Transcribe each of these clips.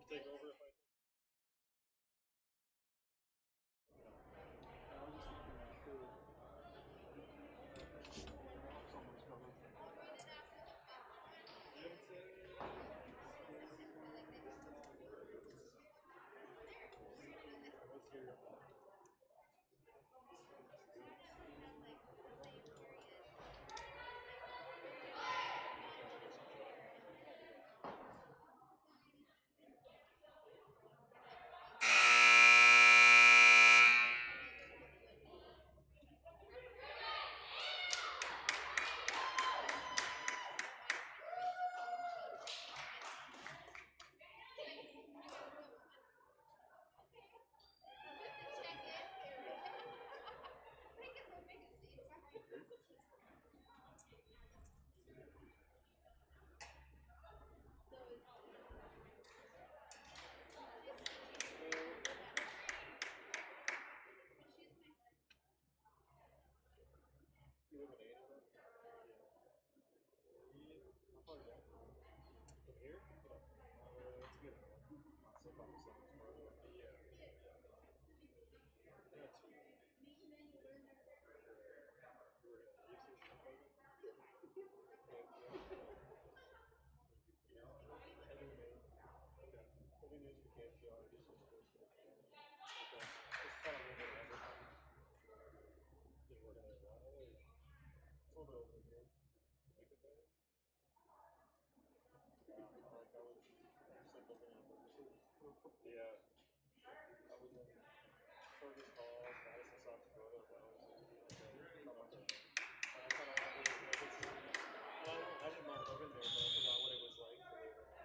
take over if I. Yeah. I didn't mind living there, but I forgot what it was like to live there.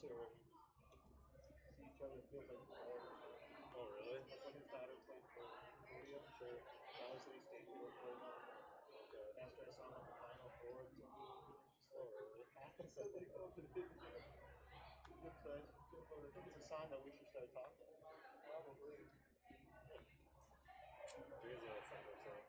Seriously, or see each other. It feels like forever. oh really? Like when his daughter played for Korea, Sure. obviously he stayed here for a while. Okay. After I saw him at the Final Four, it's just Oh like, really? constantly going to I think it's a sign that we should start talking. Probably. Crazy how that sound works out.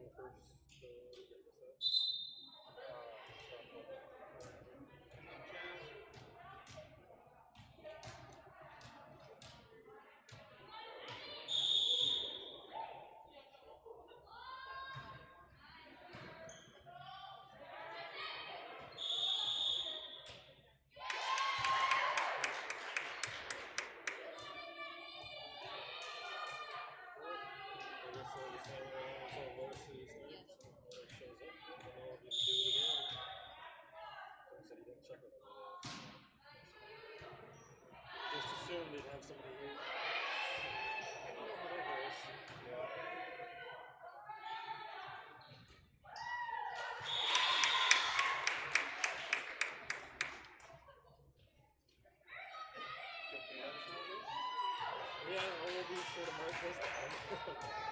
the first stuff. Just assumed they'd have somebody here. I don't know how that goes. Yeah, all we'll do is sort of mark this down.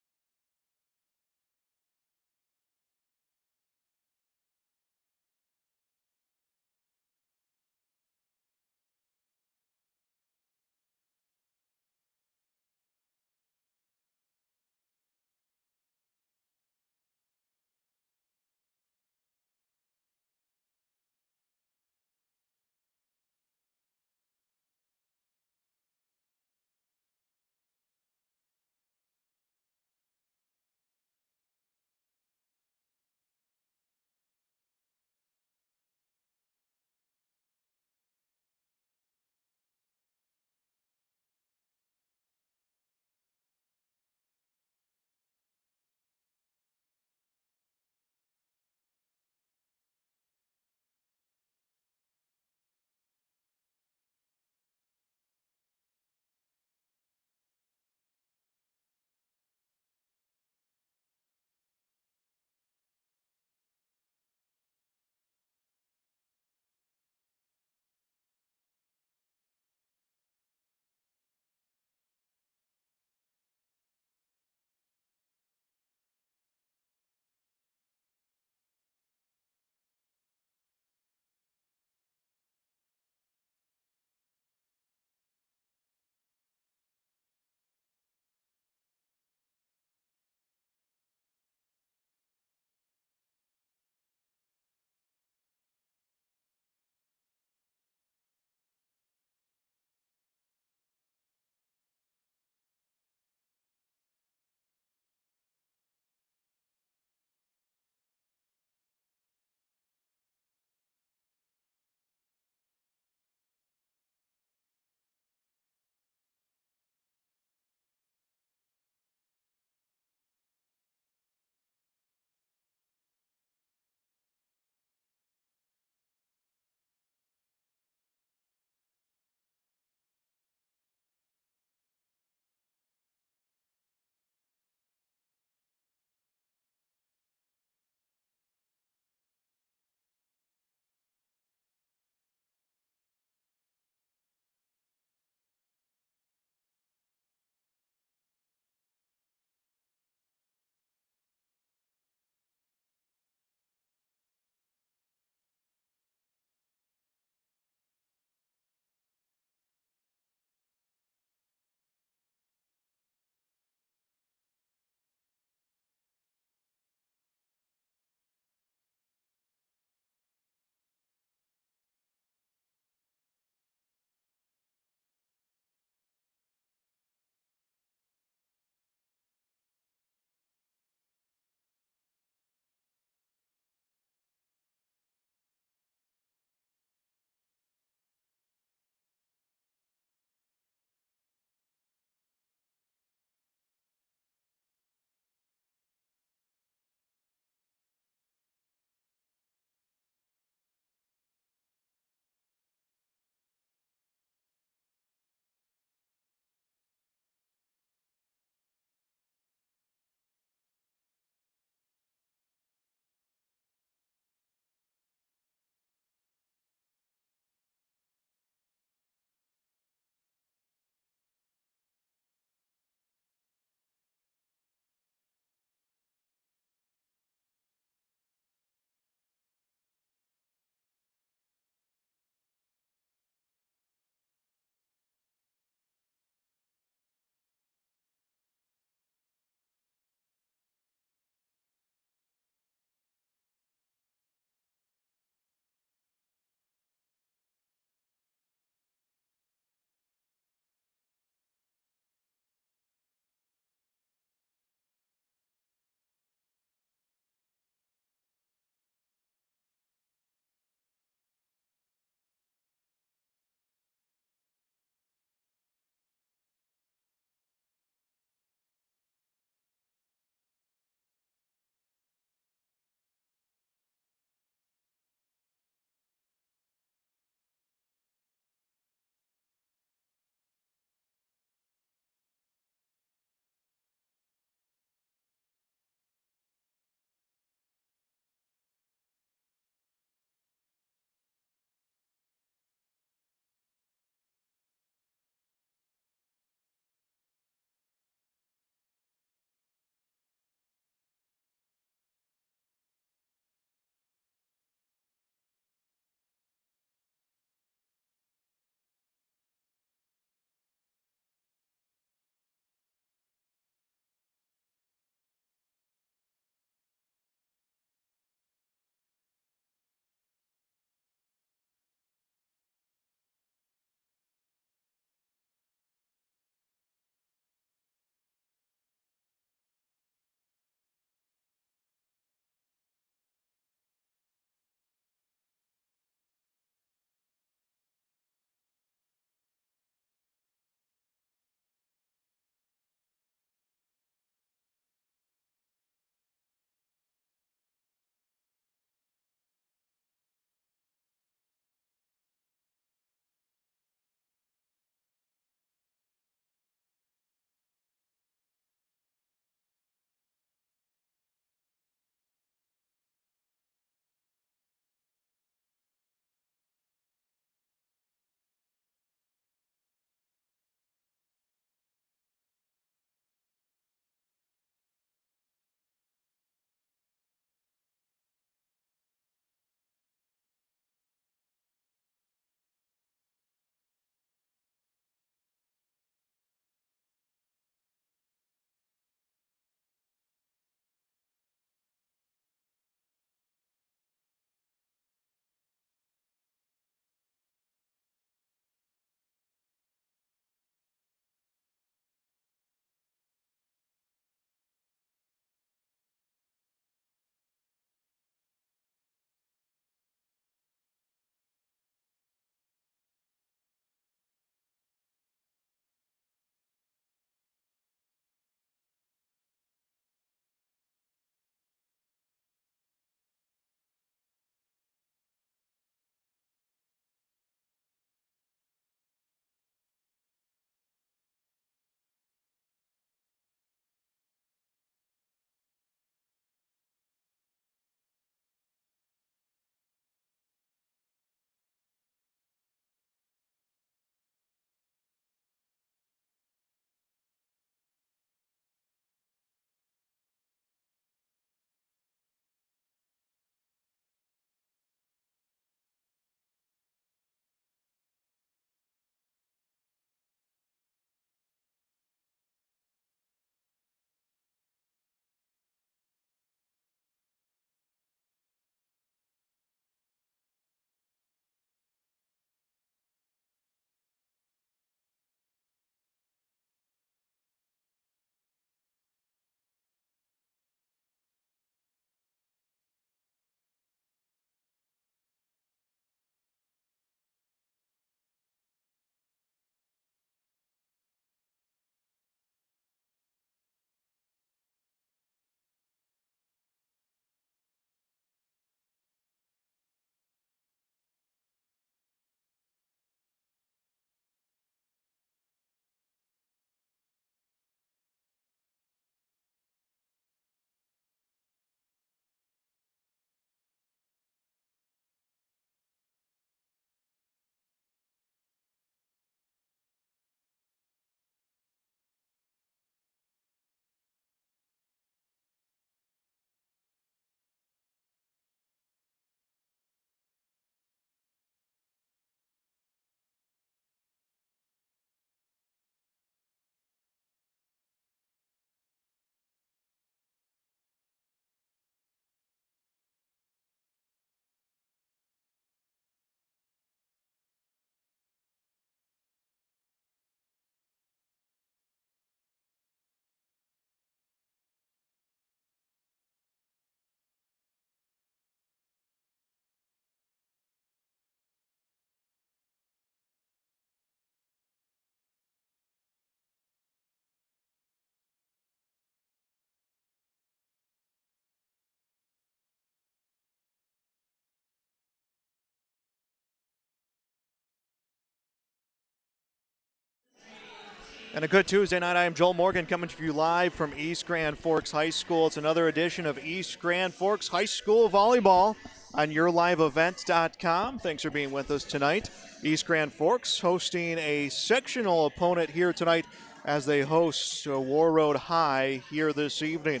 And a good Tuesday night. I am Joel Morgan coming to you live from East Grand Forks High School. It's another edition of East Grand Forks High School Volleyball on YourLiveEvent.com. Thanks for being with us tonight. East Grand Forks hosting a sectional opponent here tonight as they host Warroad High here this evening.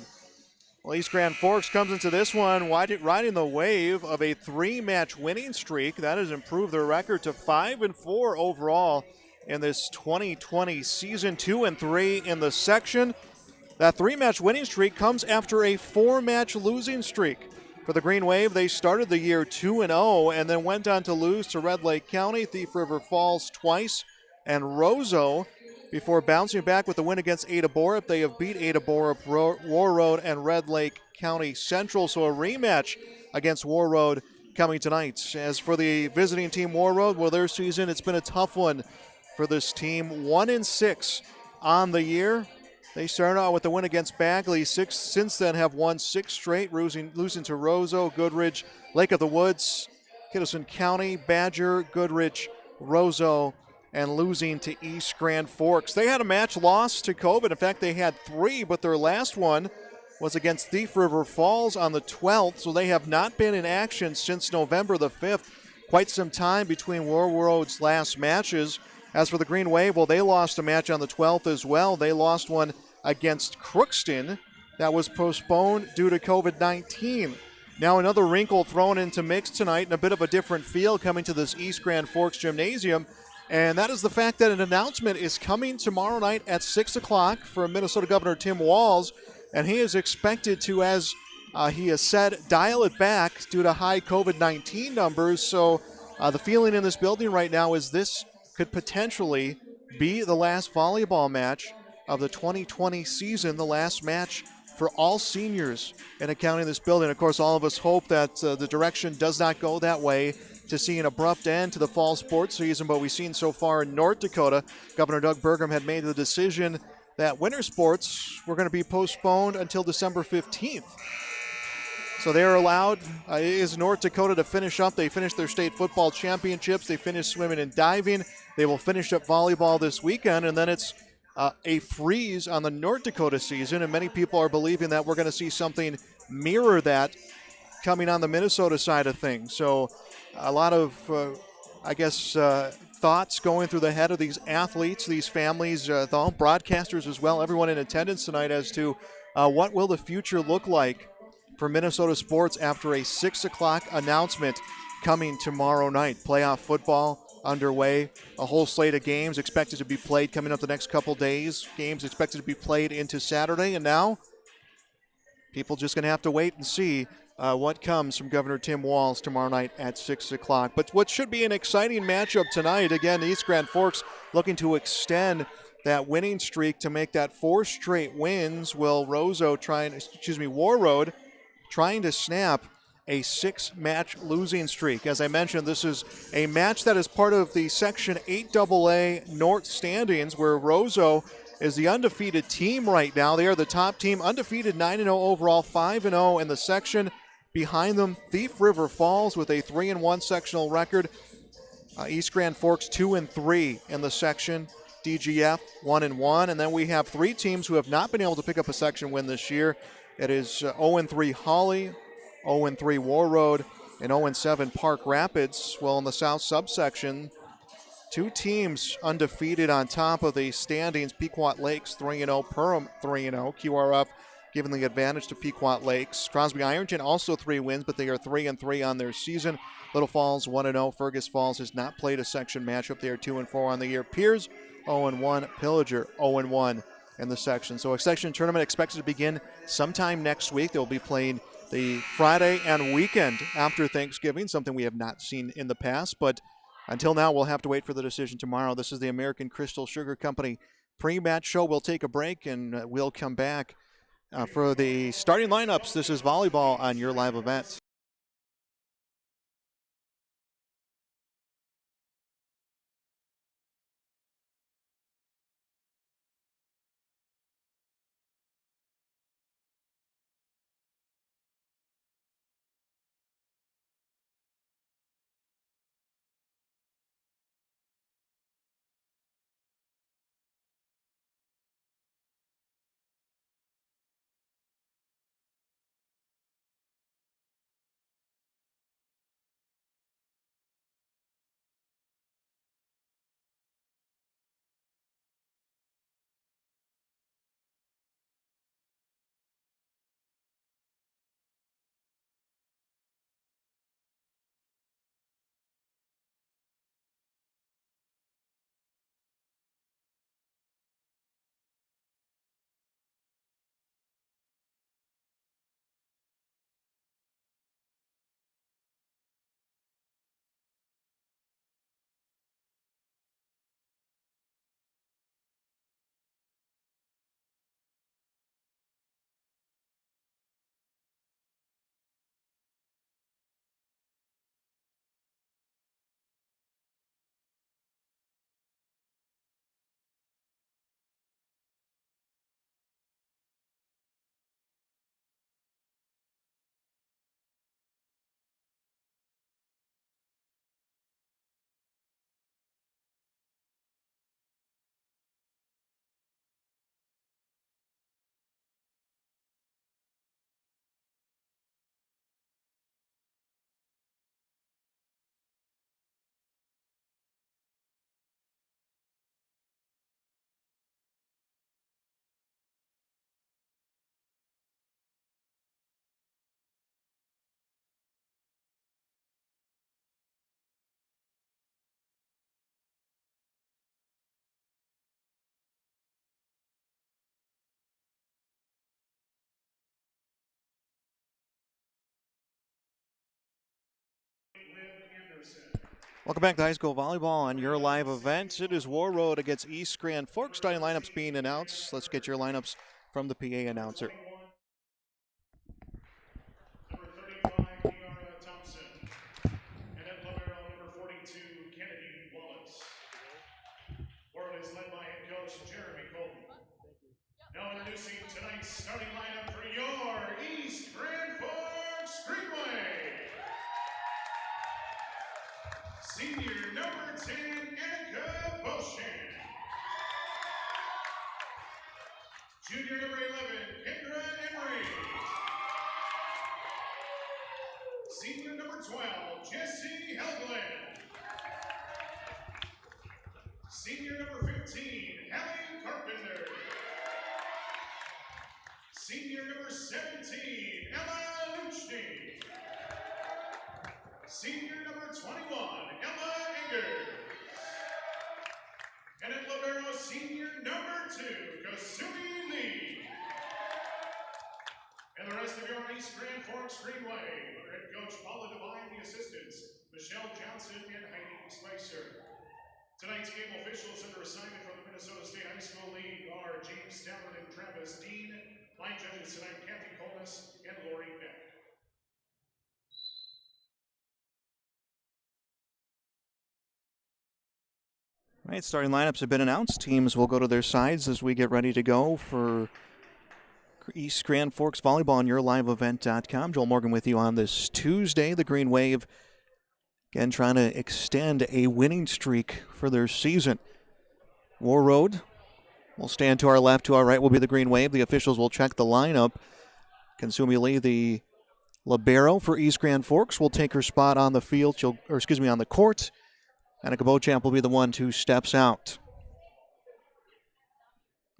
Well, East Grand Forks comes into this one riding the wave of a 3-match winning streak. That has improved their record to 5-4 overall in this 2020 season, 2-3 in the section. That 3-match winning streak comes after a 4-match losing streak. For the Green Wave, they started the year 2-0 and then went on to lose to Red Lake County, Thief River Falls twice, and Roseau before bouncing back with the win against Ada Borup. They have beat Ada Borup, Warroad, and Red Lake County Central, so a rematch against Warroad coming tonight. As for the visiting team Warroad, well, their season, it's been a tough one for this team. 1-6 on the year. They started out with the win against Bagley. Since then have won 6 straight, losing to Roseau, Goodrich, Lake of the Woods, Kittleson County, Badger, Goodrich, Roseau, and losing to East Grand Forks. They had a match lost to COVID. In fact, they had 3, but their last one was against Thief River Falls on the 12th, so they have not been in action since November the 5th. Quite some time between Warroad's last matches. As for the Green Wave, well, they lost a match on the 12th as well. They lost one against Crookston that was postponed due to COVID-19. Now another wrinkle thrown into mix tonight and a bit of a different feel coming to this East Grand Forks Gymnasium, and that is the fact that an announcement is coming tomorrow night at 6 o'clock for Minnesota Governor Tim Walz, and he is expected to, as he has said, dial it back due to high COVID-19 numbers. So the feeling in this building right now is this could potentially be the last volleyball match of the 2020 season, the last match for all seniors in a county in this building. Of course, all of us hope that the direction does not go that way, to see an abrupt end to the fall sports season, but we've seen so far in North Dakota, Governor Doug Burgum had made the decision that winter sports were going to be postponed until December 15th. So they are allowed, is North Dakota, to finish up. They finished their state football championships. They finished swimming and diving. They will finish up volleyball this weekend, and then it's a freeze on the North Dakota season, and many people are believing that we're going to see something mirror that coming on the Minnesota side of things. So a lot of, thoughts going through the head of these athletes, these families, the broadcasters as well, everyone in attendance tonight as to what will the future look like for Minnesota sports after a 6 o'clock announcement coming tomorrow night. Playoff football underway, a whole slate of games expected to be played coming up the next couple days, games expected to be played into Saturday, and now people just going to have to wait and see what comes from Governor Tim Walz tomorrow night at 6 o'clock. But what should be an exciting matchup tonight, again, East Grand Forks looking to extend that winning streak to make that 4 straight wins, while Warroad trying to snap a 6-match losing streak. As I mentioned, this is a match that is part of the Section 8AA North standings, where Roseau is the undefeated team right now. They are the top team, undefeated, 9-0 overall, 5-0 in the section. Behind them, Thief River Falls with a 3-1 sectional record. East Grand Forks 2-3 in the section. DGF 1-1, and then we have 3 teams who have not been able to pick up a section win this year. It is 0-3 Holly, 0-3 Warroad, and 0-7 Park Rapids. Well, in the South subsection, 2 teams undefeated on top of the standings. Pequot Lakes 3-0, Perham 3-0. QRF giving the advantage to Pequot Lakes. Crosby Ironton also 3 wins, but they are 3-3 on their season. Little Falls 1-0. Fergus Falls has not played a section matchup. They are 2-4 on the year. Piers 0-1. Pillager 0-1 in the section. So a section tournament expected to begin sometime next week. They'll be playing the Friday and weekend after Thanksgiving, something we have not seen in the past. But until now, we'll have to wait for the decision tomorrow. This is the American Crystal Sugar Company pre-match show. We'll take a break, and we'll come back for the starting lineups. This is volleyball on your live event. Welcome back to high school volleyball on your live event. It is Warroad against East Grand Forks. Starting lineups being announced. Let's get your lineups from the PA announcer. Number 35, Kiara Thompson. And at libero, number 42, Kennedy Wallace. Warroad is led by head coach Jeremy Colton. Now introducing tonight's starting lineup for your East Grand Forks Greenway. Senior number 10, Annika Boshan. Junior number 11, Kendra Emery. Senior number 12, Jesse Helgland. Senior number 15, Hallie Carpenter. Senior number 17, Ella Luchny. Senior number 21, Ella Eggers. And at libero, senior number 2, Kasumi Lee. And the rest of your East Grand Forks Greenway, under head coach Paula Devine, the assistants, Michelle Johnson and Heidi Spicer. Tonight's game officials under assignment from the Minnesota State High School League are James Stallard and Travis Dean. Line judges tonight, Kathy Colness and Lori Beck. All right, starting lineups have been announced. Teams will go to their sides as we get ready to go for East Grand Forks Volleyball on yourliveevent.com. Joel Morgan with you on this Tuesday. The Green Wave, again, trying to extend a winning streak for their season. Warroad will stand to our left. To our right will be the Green Wave. The officials will check the lineup. Kasumi Lee, the libero for East Grand Forks, will take her spot on the field. On the court. Annika Beauchamp will be the one who steps out.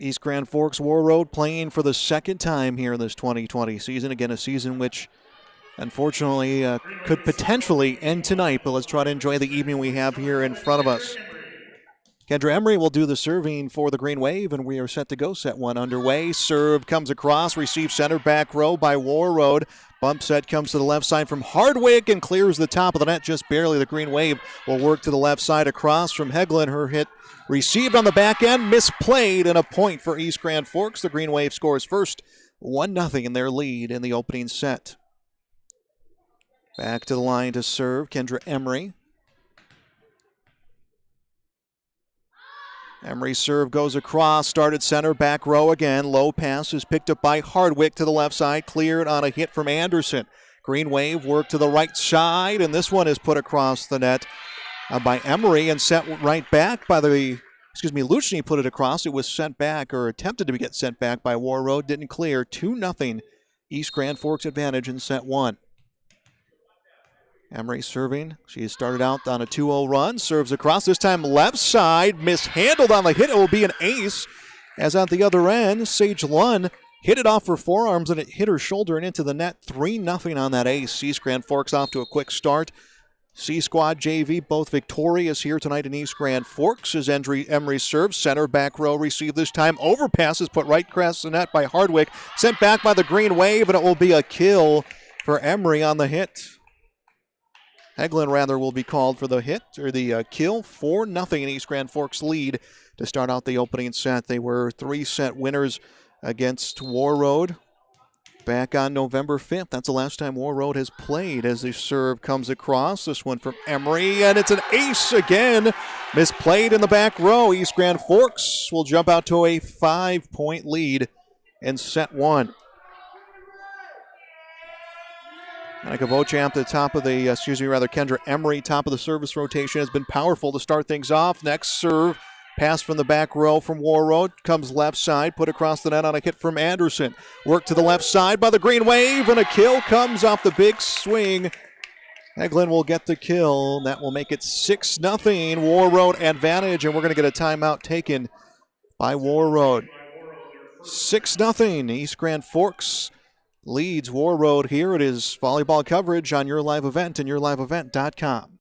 East Grand Forks Warroad playing for the second time here in this 2020 season. Again, a season which unfortunately could potentially end tonight, but let's try to enjoy the evening we have here in front of us. Kendra Emery will do the serving for the Green Wave, and we are set to go. Set one underway. Serve comes across, receives center back row by Warroad. Bump set comes to the left side from Hardwick and clears the top of the net just barely. The Green Wave will work to the left side across from Heglin. Her hit received on the back end, misplayed, and a point for East Grand Forks. The Green Wave scores first, 1-0 in their lead in the opening set. Back to the line to serve, Kendra Emery. Emery's serve goes across, started center, back row again. Low pass is picked up by Hardwick to the left side, cleared on a hit from Anderson. Green Wave work to the right side, and this one is put across the net by Emery and set right back by Luchny put it across. It was sent back, or attempted to get sent back by Warroad. Didn't clear. 2-0 East Grand Forks advantage in set one. Emery serving. She started out on a 2-0 run. Serves across. This time left side. Mishandled on the hit. It will be an ace. As at the other end, Sage Lunn hit it off her forearms and it hit her shoulder and into the net. 3-0 on that ace. East Grand Forks off to a quick start. C-Squad JV, both victorious here tonight in East Grand Forks as Emery serves. Center back row received this time. Overpass is put right across the net by Hardwick. Sent back by the Green Wave, and it will be a kill for Emery on the hit. Heglin, rather, will be called for the hit, or the kill. 4-0 in East Grand Forks lead to start out the opening set. They were 3-set winners against Warroad back on November 5th. That's the last time Warroad has played as the serve comes across. This one from Emery, and it's an ace again. Misplayed in the back row. East Grand Forks will jump out to a 5-point lead in set one. Annika Beauchamp, the top of the, Kendra Emery, top of the service rotation, has been powerful to start things off. Next serve, pass from the back row from Warroad, comes left side, put across the net on a hit from Anderson. Work to the left side by the Green Wave, and a kill comes off the big swing. Heglin will get the kill, and that will make it 6-0 Warroad advantage, and we're going to get a timeout taken by Warroad. 6-0 East Grand Forks leads Warroad here. It is volleyball coverage on Your Live Event and yourliveevent.com.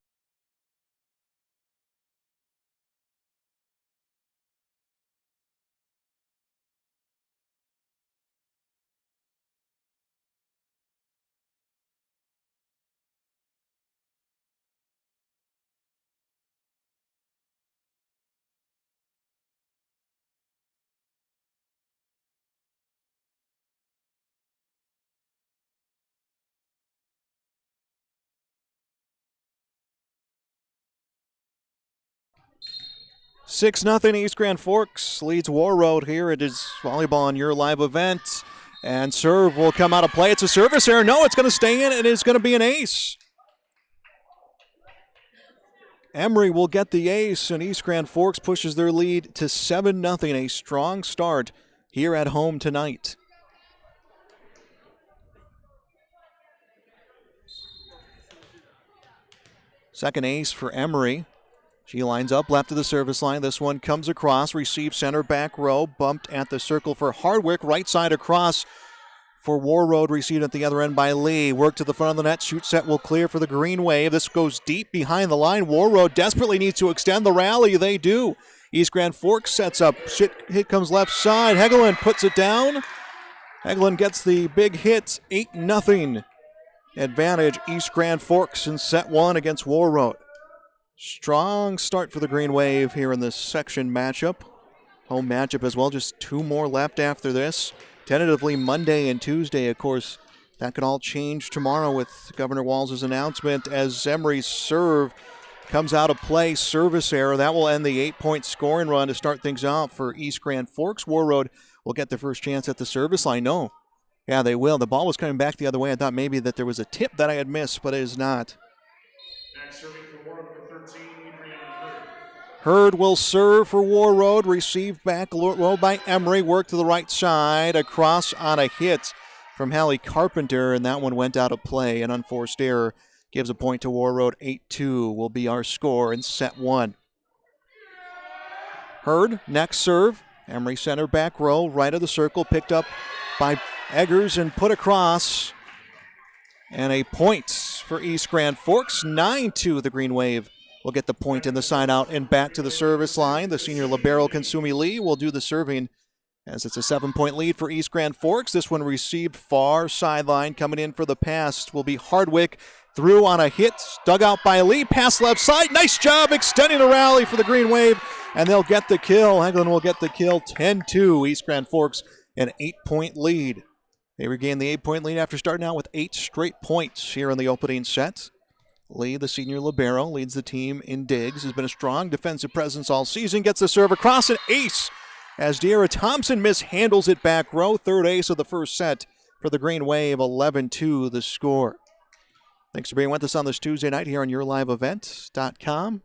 6-0 East Grand Forks leads Warroad here. It is volleyball on your live event. And serve will come out of play. It's a service error. No, it's going to stay in. It is going to be an ace. Emory will get the ace, and East Grand Forks pushes their lead to 7-0. A strong start here at home tonight. Second ace for Emory. She lines up left of the service line. This one comes across, receives center back row, bumped at the circle for Hardwick. Right side across for Warroad, received at the other end by Lee. Work to the front of the net. Shoot set will clear for the Green Wave. This goes deep behind the line. Warroad desperately needs to extend the rally. They do. East Grand Forks sets up. Hit comes left side. Hegelin puts it down. Hegelin gets the big hit. 8-0 advantage East Grand Forks in set one against Warroad. Strong start for the Green Wave here in this section matchup. Home matchup as well. Just two more left after this. Tentatively Monday and Tuesday, of course. That could all change tomorrow with Governor Walls' announcement as Emory's serve comes out of play. Service error. That will end the 8-point scoring run to start things out for East Grand Forks. Warroad will get their first chance at the service line. No. Yeah, they will. The ball was coming back the other way. I thought maybe that there was a tip that I had missed, but it is not. Next serving for Warroad, number 13, Adrian Hurd. Hurd will serve for Warroad. Received back low by Emory. Work to the right side. Across on a hit from Hallie Carpenter, and that one went out of play. An unforced error gives a point to Warroad. 8-2 will be our score in set one. Hurd, next serve. Emory center back row, right of the circle, picked up by Eggers and put across. And a point for East Grand Forks. 9-2 the Green Wave will get the point in the side out and back to the service line. The senior libero Consumi Lee will do the serving as it's a 7-point lead for East Grand Forks. This one received far sideline. Coming in for the pass will be Hardwick. Through on a hit, dug out by Lee. Pass left side. Nice job extending the rally for the Green Wave. And they'll get the kill. Hegelin will get the kill. 10-2. East Grand Forks an 8-point lead. They regain the 8-point lead after starting out with 8 straight points here in the opening set. Lee, the senior libero, leads the team in digs. Has been a strong defensive presence all season. Gets the serve across, an ace as De'Ara Thompson mishandles it back row. Third ace of the first set for the Green Wave. 11-2 the score. Thanks for being with us on this Tuesday night here on YourLiveEvent.com.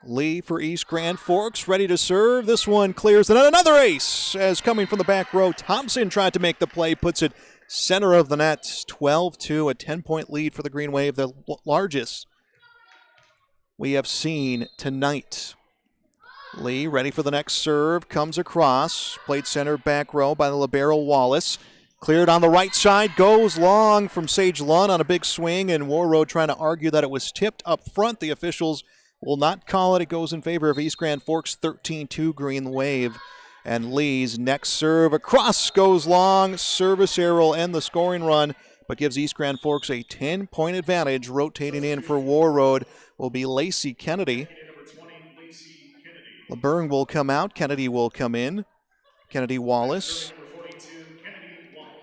Lee for East Grand Forks, ready to serve. This one clears, and another ace as coming from the back row. Thompson tried to make the play, puts it center of the net. 12-2, a 10-point lead for the Green Wave, the largest we have seen tonight. Lee ready for the next serve, comes across, played center back row by the libero Wallace. Cleared on the right side, goes long from Sage Lund on a big swing, and Warroad trying to argue that it was tipped up front. The officials will not call it. It goes in favor of East Grand Forks. 13-2 Green Wave. And Lee's next serve across goes long. Service error will end the scoring run, but gives East Grand Forks a 10-point advantage. Rotating in for Warroad will be Lacey Kennedy. LeBurn will come out. Kennedy will come in. Kennedy Wallace.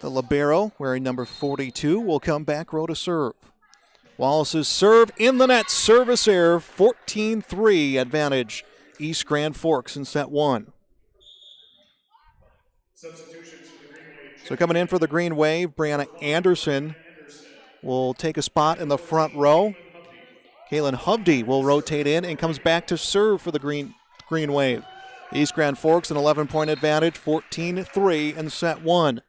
The libero, wearing number 42, will come back row to serve. Wallace's serve in the net. Service error. 14-3 advantage East Grand Forks in set one. So coming in for the Green Wave, Brianna Anderson will take a spot in the front row. Kaylin Hovde will rotate in and comes back to serve for the Green Wave. East Grand Forks an 11-point advantage, 14-3 in set one.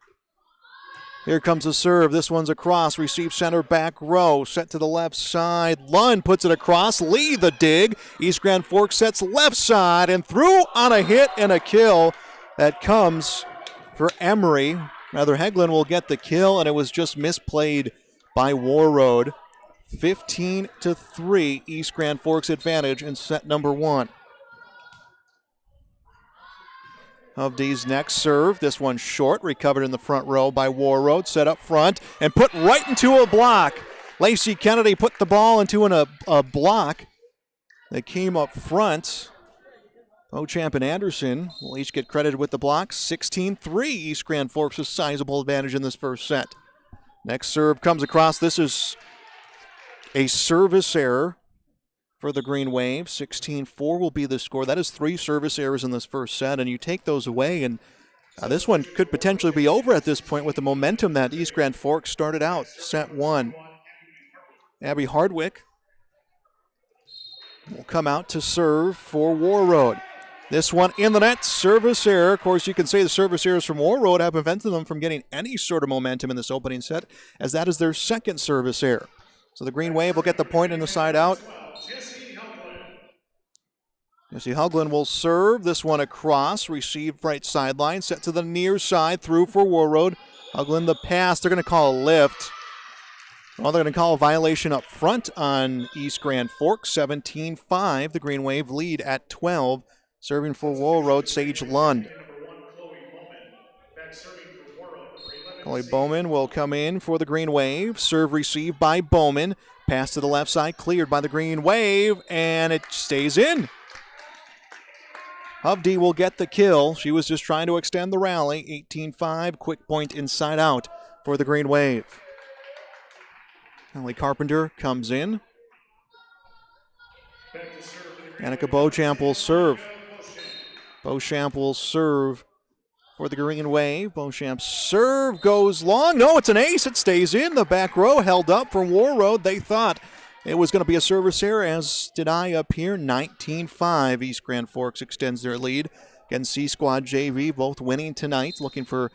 Here comes a serve. This one's across. Received center back row. Set to the left side. Lund puts it across. Lee the dig. East Grand Forks sets left side and through on a hit and a kill. That comes for Emory. Rather, Hegelin will get the kill, and it was just misplayed by Warroad. 15-3 East Grand Forks advantage in set number one. Hovde's next serve. This one short, recovered in the front row by Warroad. Set up front and put right into a block. Lacey Kennedy put the ball into a block that came up front. Beauchamp and Anderson will each get credited with the block. 16-3 East Grand Forks, a sizable advantage in this first set. Next serve comes across. This is a service error for the Green Wave. 16-4 will be the score. That is 3 service errors in this first set, and you take those away, and this one could potentially be over at this point with the momentum that East Grand Forks started out. Set 1. Abby Hardwick will come out to serve for Warroad. This one in the net, service error. Of course, you can say the service errors from Warroad have prevented them from getting any sort of momentum in this opening set, as that is their second service error. So the Green Wave will get the point in the side out. Jesse Huglin will serve. This one across, received right sideline, set to the near side, through for Warroad. Huglin the pass. They're going to call a lift. Well, they're going to call a violation up front on East Grand Forks. 17-5. The Green Wave lead at 12. Serving for Warroad, Sage Lund. Chloe Bowman will come in for the Green Wave. Serve received by Bowman. Pass to the left side, cleared by the Green Wave, and it stays in. Hovde will get the kill. She was just trying to extend the rally. 18-5, quick point inside out for the Green Wave. Ellie Carpenter comes in. Annika Beauchamp will serve. Beauchamp will serve for the Green Wave. Beauchamp's serve goes long. No, it's an ace. It stays in. The back row held up from Warroad. They thought it was going to be a service error, as did I up here. 19-5. East Grand Forks extends their lead against C-Squad JV, both winning tonight, looking for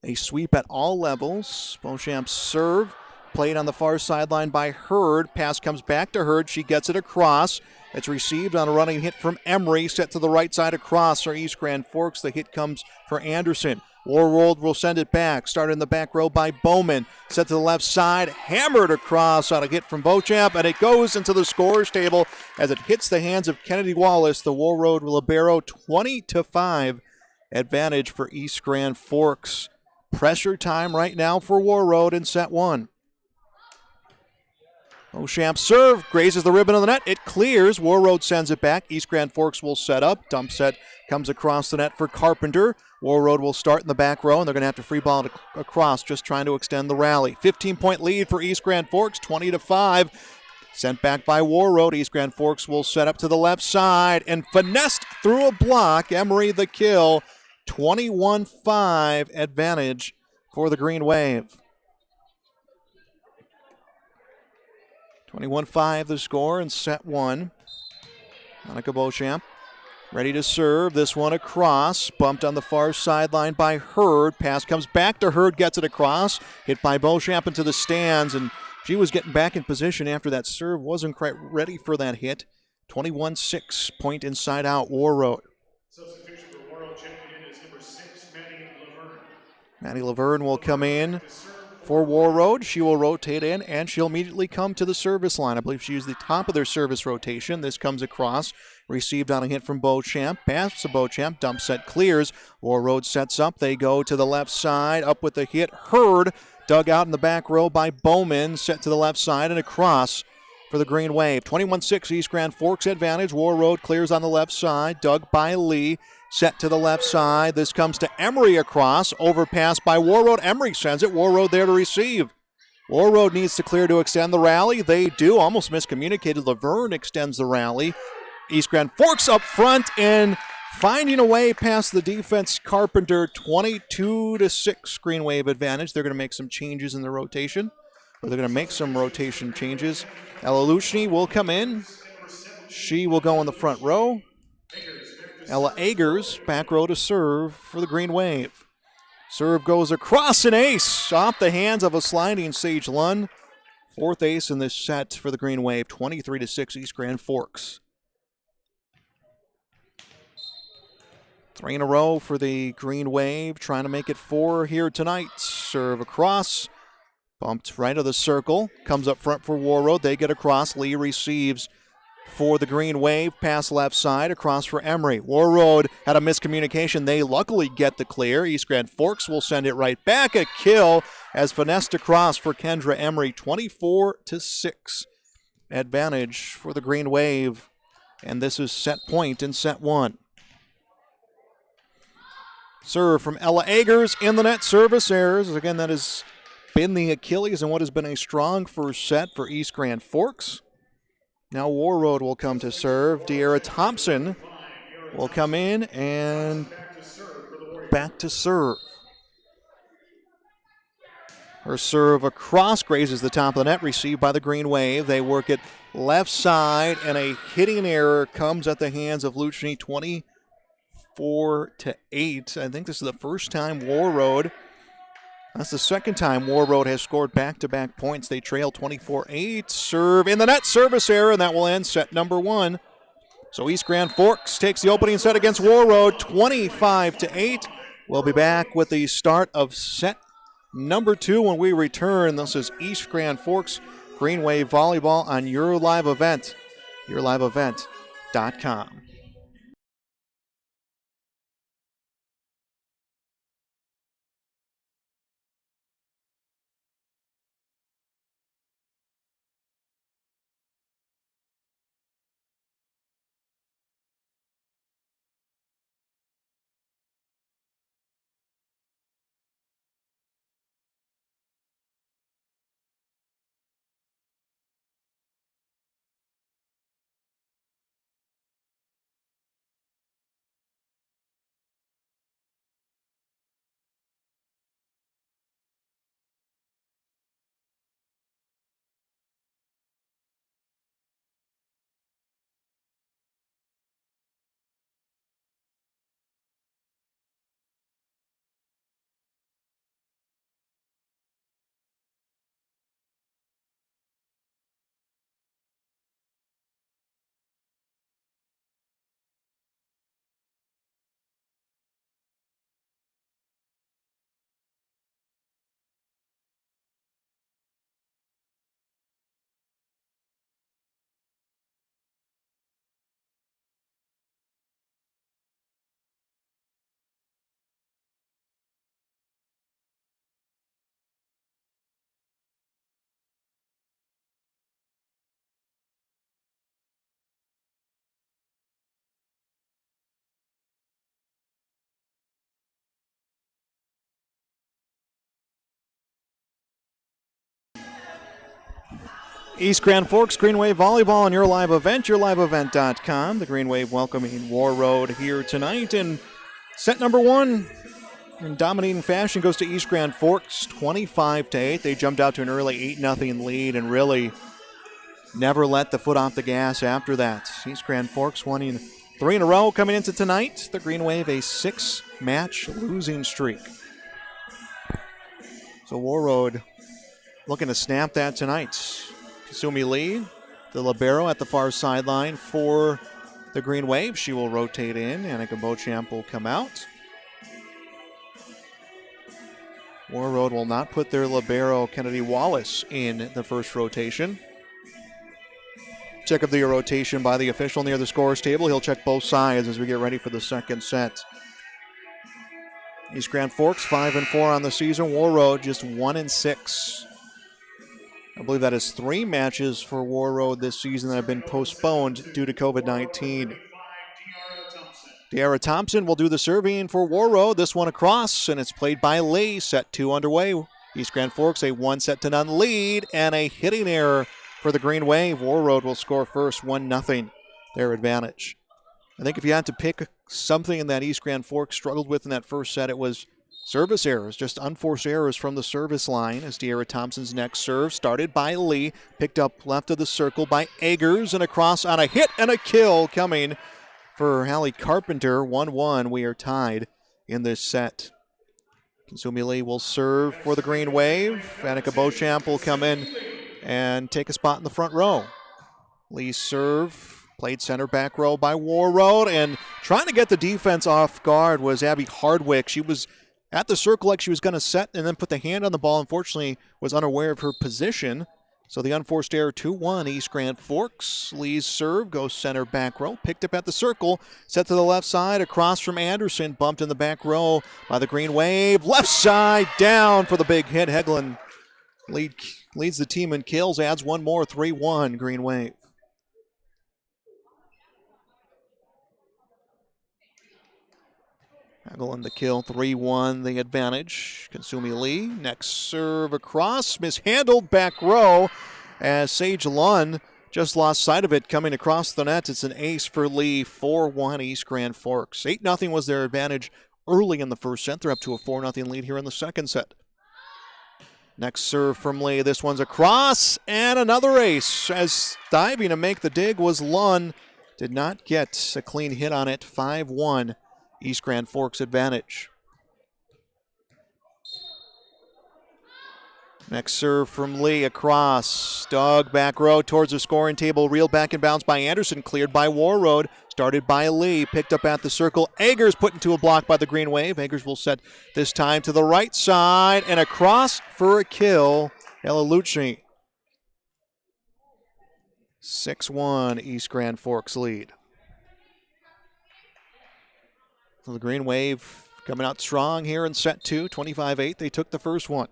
a sweep at all levels. Beauchamp's serve played on the far sideline by Hurd. Pass comes back to Hurd. She gets it across. It's received on a running hit from Emery, set to the right side across for East Grand Forks. The hit comes for Anderson. Warroad will send it back. Started in the back row by Bowman. Set to the left side, hammered across on a hit from Beauchamp, and it goes into the scorer's table as it hits the hands of Kennedy Wallace, the Warroad libero. 20-5 advantage for East Grand Forks. Pressure time right now for Warroad in set 1. Beauchamp's serve grazes the ribbon of the net. It clears. Warroad sends it back. East Grand Forks will set up. Dump set comes across the net for Carpenter. Warroad will start in the back row, and they're going to have to free ball it across, just trying to extend the rally. 15-point lead for East Grand Forks, 20-5. Sent back by Warroad. East Grand Forks will set up to the left side and finessed through a block. Emery the kill. 21-5 advantage for the Green Wave. 21-5 the score in set 1. Annika Beauchamp ready to serve. This one across. Bumped on the far sideline by Hurd. Pass comes back to Hurd. Gets it across. Hit by Beauchamp into the stands. And she was getting back in position after that serve. Wasn't quite ready for that hit. 21-6. Point inside out. Warroad. Substitution for Warroad checking in is number 6, Maddie Laverne. Maddie Laverne will come in for Warroad. She will rotate in, and she'll immediately come to the service line. I believe she is the top of their service rotation. This comes across, received on a hit from Beauchamp. Pass to Beauchamp. Dump set clears. Warroad sets up. They go to the left side. Up with the hit. Hurd dug out in the back row by Bowman. Set to the left side and across for the Green Wave. 21-6 East Grand Forks advantage. Warroad clears on the left side. Dug by Lee. Set to the left side. This comes to Emery across. Overpass by Warroad. Emery sends it. Warroad there to receive. Warroad needs to clear to extend the rally. They do. Almost miscommunicated. Laverne extends the rally. East Grand Forks up front and finding a way past the defense. Carpenter. 22-6 Green Wave advantage. They're going to make some changes in the rotation. Or they're going to make some rotation changes. Ella Luchny will come in. She will go in the front row. Ella Agers, back row to serve for the Green Wave. Serve goes across, an ace off the hands of a sliding Sage Lund. Fourth ace in this set for the Green Wave. 23-6 East Grand Forks. 3 in a row for the Green Wave, trying to make it 4 here tonight. Serve across, bumped right of the circle, comes up front for Warroad. They get across. Lee receives for the Green Wave. Pass left side across for Emery. Warroad had a miscommunication. They luckily get the clear. East Grand Forks will send it right back. A kill as finessed across for Kendra Emery. 24-6 advantage for the Green Wave. And this is set point in set 1. Serve from Ella Agers in the net. Service errors. Again, that has been the Achilles and what has been a strong first set for East Grand Forks. Now Warroad will come to serve. De'Ara Thompson will come in and back to serve. Her serve across grazes the top of the net, received by the Green Wave. They work it left side, and a hitting error comes at the hands of Luchny, 24-8. I think this is the first time Warroad, that's the second time Warroad has scored back-to-back points. They trail 24-8. Serve in the net, service error, and that will end set number 1. So East Grand Forks takes the opening set against Warroad, 25-8. We'll be back with the start of set number 2 when we return. This is East Grand Forks Green Wave Volleyball on Your Live Event, yourliveevent.com. East Grand Forks Green Wave Volleyball on Your Live Event, yourliveevent.com. The Green Wave welcoming Warroad here tonight. And set number 1 in dominating fashion goes to East Grand Forks, 25-8. They jumped out to an early 8-0 lead and really never let the foot off the gas after that. East Grand Forks winning 3 in a row coming into tonight. The Green Wave a 6-match losing streak. So Warroad looking to snap that tonight. Kasumi Lee, the libero at the far sideline for the Green Wave. She will rotate in. Annika Beauchamp will come out. Warroad will not put their libero, Kennedy Wallace, in the first rotation. Check of the rotation by the official near the scorer's table. He'll check both sides as we get ready for the second set. East Grand Forks 5-4 on the season. Warroad just 1-6. I believe that is 3 matches for Warroad this season that have been postponed due to COVID-19. De'Ara Thompson will do the serving for Warroad. This one across, and it's played by Lee. Set 2 underway. East Grand Forks a 1-0 lead, and a hitting error for the Green Wave. Warroad will score first, 1-0, their advantage. I think if you had to pick something that East Grand Forks struggled with in that first set, it was service errors, just unforced errors from the service line as De'Ara Thompson's next serve started by Lee, picked up left of the circle by Eggers, and across on a hit and a kill coming for Hallie Carpenter. 1-1, we are tied in this set. Kasumi Lee will serve for the Green Wave. Annika Beauchamp will come in and take a spot in the front row. Lee's serve, played center back row by Warroad, and trying to get the defense off guard was Abby Hardwick. She was at the circle like she was going to set and then put the hand on the ball. Unfortunately, was unaware of her position. So the unforced error, 2-1, East Grand Forks. Lee's serve goes center back row, picked up at the circle, set to the left side, across from Anderson, bumped in the back row by the Green Wave. Left side, down for the big hit. Heglin leads the team in kills, adds one more, 3-1, Green Wave. Heglin the kill, 3-1, the advantage. Kasumi Lee, next serve across, mishandled back row as Sage Lunn Just lost sight of it coming across the net. It's an ace for Lee, 4-1 East Grand Forks. 8-0 was their advantage early in the first set. They're up to a 4-0 lead here in the second set. Next serve from Lee. This one's across, and another ace. As diving to make the dig was Lund. Did not get a clean hit on it. 5-1 East Grand Forks advantage. Next serve from Lee across. Doug back row towards the scoring table. Reeled back and bounced by Anderson. Cleared by Warroad. Started by Lee. Picked up at the circle. Eggers put into a block by the Green Wave. Eggers will set this time to the right side. And across for a kill. Elalucci. 6-1 East Grand Forks lead. So the Green Wave coming out strong here in set 2. 25-8. They took the first one.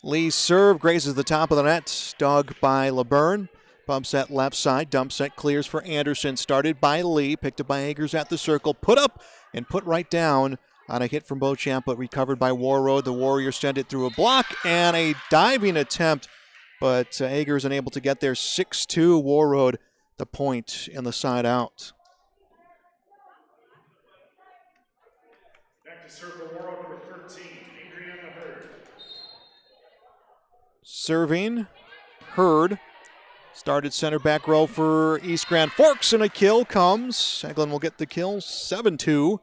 Lee's serve grazes the top of the net. Dug by LeBurn. Bump set left side. Dump set clears for Anderson. Started by Lee. Picked up by Eggers at the circle. Put up and put right down on a hit from Beauchamp, but recovered by Warroad. The Warriors send it through a block and a diving attempt, but Eggers unable to get there. 6-2 Warroad, the point in the side out. Back to circle, Warroad number 13, Adriana Hurd. Serving, Hurd. Started center back row for East Grand Forks, and a kill comes. Eglin will get the kill, 7-2.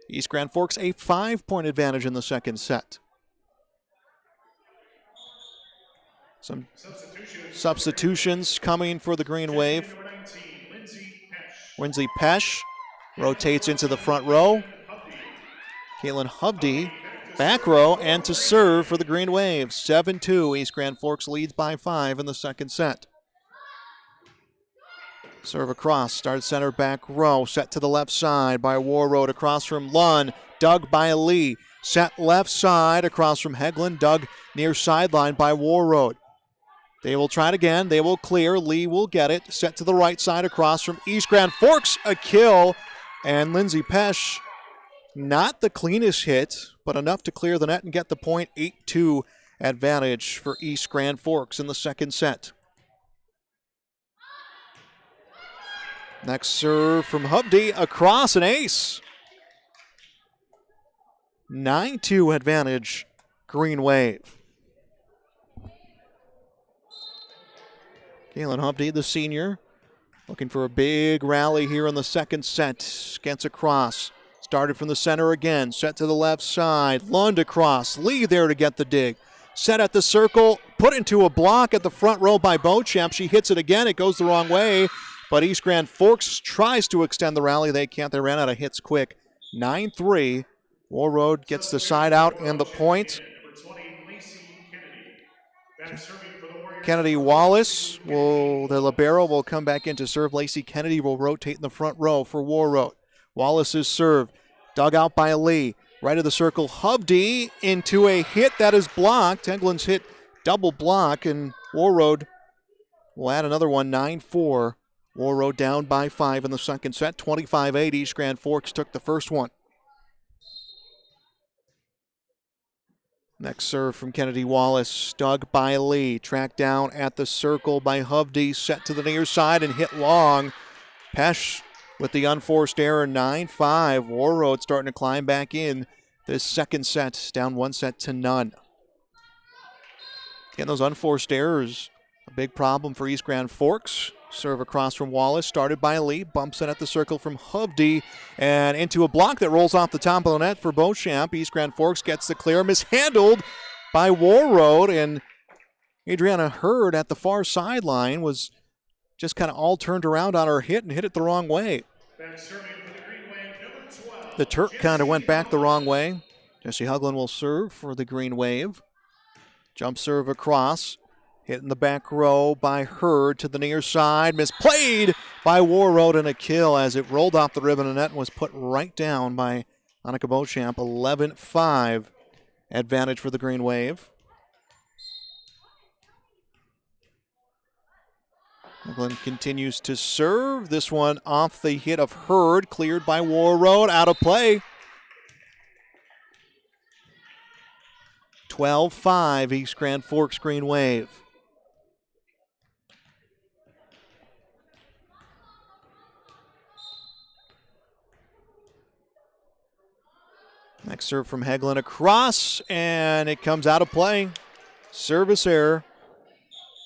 East Grand Forks a 5-point advantage in the second set. Some substitutions coming for the Green Wave. Lindsay Pesh rotates into the front row. Caitlin Hovde back row and to serve for the Green Wave. 7-2. East Grand Forks leads by 5 in the second set. Serve across, start center back row, set to the left side by Warroad across from Lund, dug by Lee, set left side across from Hegland, dug near sideline by Warroad. They will try it again, they will clear, Lee will get it, set to the right side across from East Grand Forks, a kill, and Lindsay Pesh, not the cleanest hit, but enough to clear the net and get the point. 8-2 advantage for East Grand Forks in the second set. Next serve from Hovde across, an ace. 9-2 advantage, Green Wave. Caitlin Hovde, the senior, looking for a big rally here in the second set. Gets across. Started from the center again. Set to the left side. Lund across. Lee there to get the dig. Set at the circle. Put into a block at the front row by Beauchamp. She hits it again. It goes the wrong way. But East Grand Forks tries to extend the rally. They can't. They ran out of hits quick. 9-3. Warroad gets the side out and the point. Kennedy Wallace, the libero, will come back in to serve. Lacey Kennedy will rotate in the front row for Warroad. Wallace's serve, dug out by Lee. Right of the circle, Hovde into a hit that is blocked. England's hit double block, and Warroad will add another one, 9-4. Warroad down by 5 in the second set. 25-8. East Grand Forks took the first one. Next serve from Kennedy Wallace. Dug by Lee. Tracked down at the circle by Hovde. Set to the near side and hit long. Pesh with the unforced error. 9-5. Warroad starting to climb back in this second set. Down 1-0. Again, those unforced errors, a big problem for East Grand Forks. Serve across from Wallace, started by Lee, bumps it at the circle from Hovde, and into a block that rolls off the top of the net for Beauchamp. East Grand Forks gets the clear, mishandled by Warroad, and Adriana Hurd at the far sideline was just kind of all turned around on her hit and hit it the wrong way. The Turk kind of went back the wrong way. Jesse Hugland will serve for the Green Wave. Jump serve across. Hit in the back row by Hurd to the near side. Misplayed by Warroad, and a kill as it rolled off the ribbon and net and was put right down by Annika Beauchamp. 11-5 advantage for the Green Wave. England continues to serve. This one off the hit of Hurd. Cleared by Warroad. Out of play. 12-5 East Grand Forks Green Wave. Next serve from Heglin across, and it comes out of play. Service error.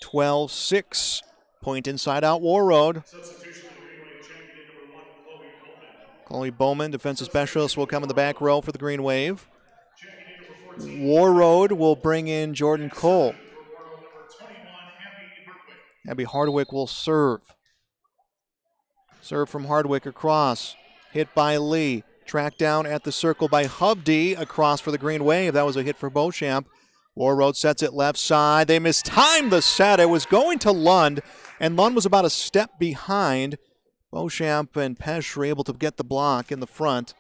12-6. Point inside out Warroad. Substitution for the Green Wave champion, number 1, Chloe Bowman. Chloe Bowman, defensive specialist, will come in the back row for the Green Wave. Champion number 14. Warroad will bring in Jordan Cole. For Warroad, number 21, Abby Hardwick. Abby Hardwick will serve. Serve from Hardwick across. Hit by Lee. Tracked down at the circle by Hovde. Across for the Green Wave. That was a hit for Beauchamp. Warroad sets it left side. They mistimed the set. It was going to Lund, and Lund was about a step behind. Beauchamp and Pesh were able to get the block in the front.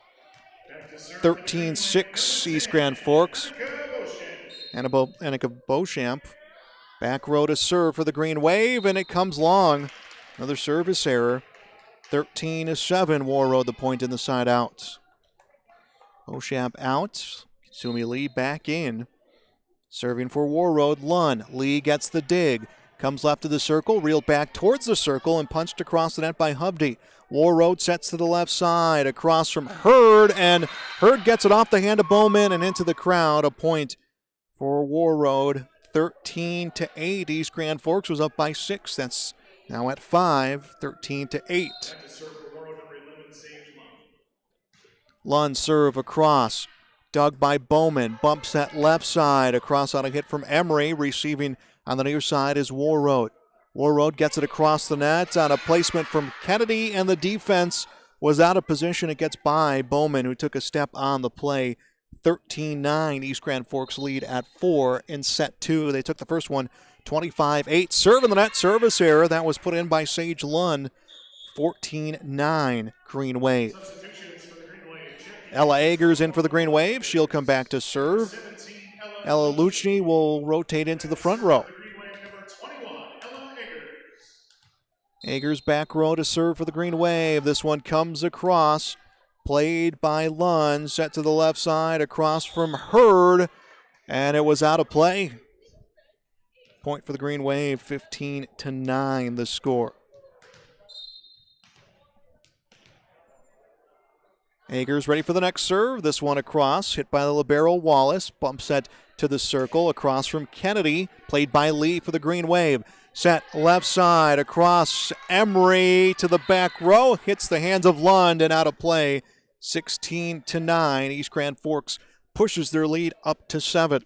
13-6 East Grand Forks. Annika Beauchamp. Back row to serve for the Green Wave, and it comes long. Another service error. 13-7 Warroad, the point in the side out. Beauchamp out. Kasumi Lee back in. Serving for Warroad, Lund. Lee gets the dig. Comes left of the circle, reeled back towards the circle, and punched across the net by Hovde. Warroad sets to the left side, across from Hurd, and Hurd gets it off the hand of Bowman and into the crowd. A point for Warroad. 13-8. East Grand Forks was up by 6. That's now at 5. 13-8. Lund serve across. Dug by Bowman. Bumps that left side. Across on a hit from Emery. Receiving on the near side is Warroad. Warroad gets it across the net on a placement from Kennedy, and the defense was out of position. It gets by Bowman, who took a step on the play. 13-9. East Grand Forks lead at 4 in set 2. They took the first one 25-8. Serve in the net. Service error. That was put in by Sage Lund. 14-9 Green Wave. Ella Agers in for the Green Wave. She'll come back to serve. Ella Luchny will rotate into the front row. Agers back row to serve for the Green Wave. This one comes across. Played by Lund. Set to the left side. Across from Hurd. And it was out of play. Point for the Green Wave. 15-9 the score. Agers ready for the next serve. This one across. Hit by the libero Wallace. Bump set to the circle. Across from Kennedy. Played by Lee for the Green Wave. Set left side. Across Emery to the back row. Hits the hands of Lund and out of play. 16-9. East Grand Forks pushes their lead up to 7.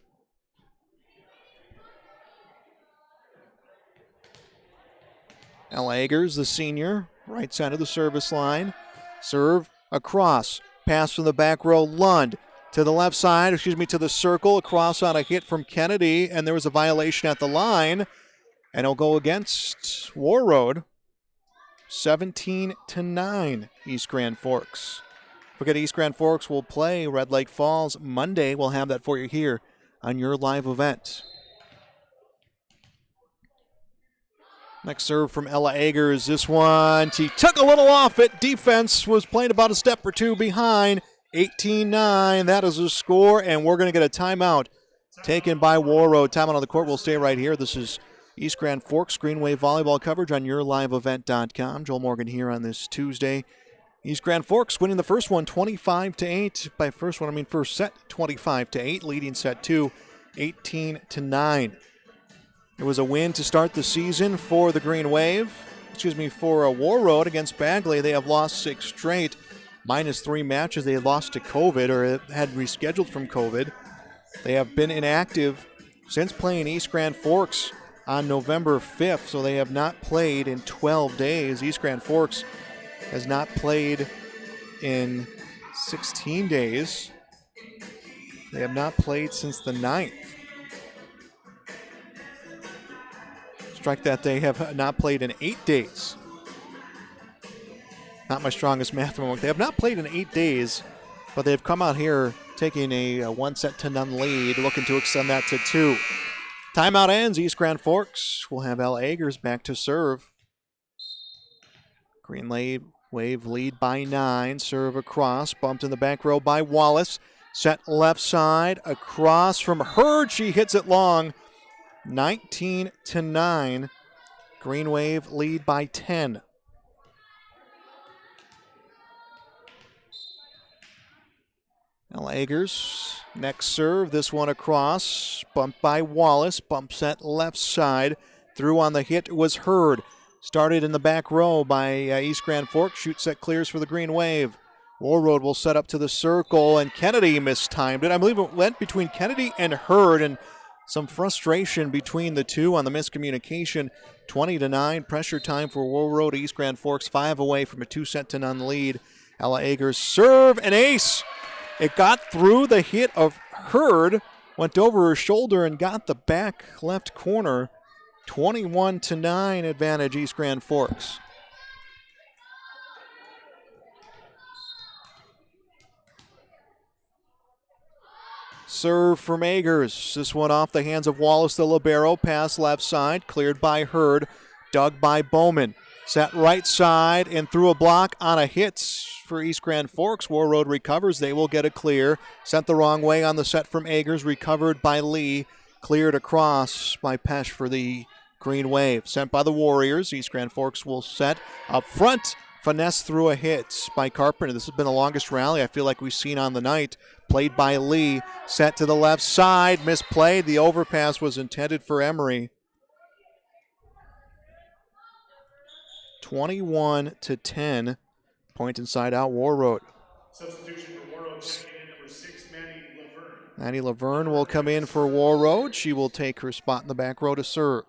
Ella Agers, the senior, right side of the service line. Serve across. Pass from the back row. Lund to the left side, to the circle. Across on a hit from Kennedy, and there was a violation at the line. And it'll go against Warroad. 17-9 East Grand Forks. Forget East Grand Forks will play Red Lake Falls Monday. We'll have that for you here on your live event. Next serve from Ella Agers. This one, she took a little off it. Defense was playing about a step or two behind. 18-9, that is the score, and we're going to get a timeout taken by Warroad. Timeout on the court. We'll stay right here. This is East Grand Forks Green Wave volleyball coverage on yourliveevent.com. Joel Morgan here on this Tuesday. East Grand Forks winning the first one 25-8. By first one, I mean first set 25-8, leading set 2 18-9. It was a win to start the season for the Green Wave. For Warroad against Bagley. They have lost 6 straight, minus 3 matches. They had lost to COVID or had rescheduled from COVID. They have been inactive since playing East Grand Forks on November 5th, so they have not played in 12 days. East Grand Forks has not played in 16 days. They have not played since the 9th. Strike that, they have not played in 8 days. Not my strongest math moment. They have not played in 8 days, but they've come out here taking a 1-0 lead, looking to extend that to 2. Timeout ends. East Grand Forks will have Ella Agers back to serve. Green Wave lead by 9. Serve across. Bumped in the back row by Wallace. Set left side. Across from Hurd. She hits it long. 19-9. Green Wave lead by 10. Ella Ella Agers, next serve, this one across, bumped by Wallace, bump set left side, through on the hit was Hurd. Started in the back row by East Grand Forks, shoot set clears for the Green Wave. Warroad will set up to the circle, and Kennedy mistimed it. I believe it went between Kennedy and Hurd, and some frustration between the two on the miscommunication. 20-9, pressure time for Warroad. East Grand Forks 5 away from a 2-0 lead. Ella Agers serve, an ace. It got through the hit of Hurd, went over her shoulder and got the back left corner. 21-9 advantage East Grand Forks. Serve from Agers. This one off the hands of Wallace, the libero. Pass left side, cleared by Hurd, dug by Bowman. Set right side and through a block on a hit for East Grand Forks. Warroad recovers. They will get a clear. Sent the wrong way on the set from Agers. Recovered by Lee. Cleared across by Pesh for the Green Wave. Sent by the Warriors. East Grand Forks will set up front. Finesse through a hit by Carpenter. This has been the longest rally I feel like we've seen on the night. Played by Lee. Set to the left side. Misplayed. The overpass was intended for Emery. 21-10. Point inside out, Warroad. Substitution for Warroad, checking in number 6, Maddie Laverne. Maddie Laverne will come in for Warroad. She will take her spot in the back row to serve.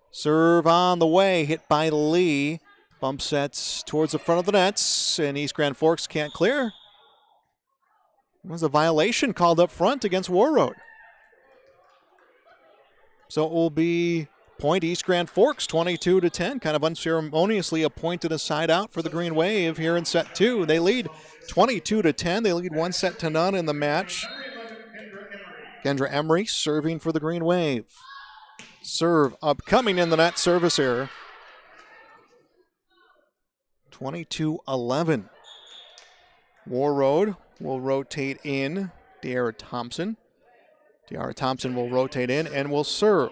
Serve on the way, hit by Lee. Bump sets towards the front of the nets, and East Grand Forks can't clear. There was a violation called up front against Warroad. So it will be point East Grand Forks, 22-10. Kind of unceremoniously appointed a side out for the Green Wave here in set 2. They lead 22-10. They lead 1-0 in the match. Kendra Emery serving for the Green Wave. Serve upcoming in the net, service error. 22-11. Warroad will rotate in De'Ara Thompson. De'Ara Thompson will rotate in and will serve.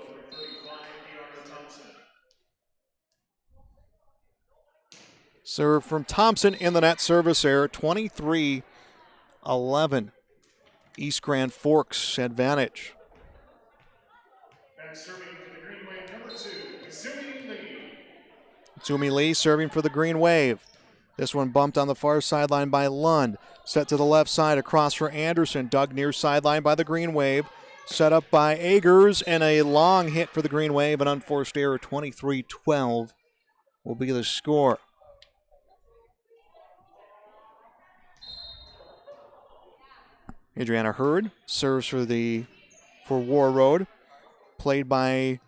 Serve from Thompson in the net, service error. 23-11. East Grand Forks advantage. Back serving for the Green Wave, number 2, Izumi Lee. Izumi Lee serving for the Green Wave. This one bumped on the far sideline by Lund. Set to the left side across for Anderson. Dug near sideline by the Green Wave. Set up by Agers and a long hit for the Green Wave. An unforced error. 23-12 will be the score. Adriana Hurd serves for Warroad. Played by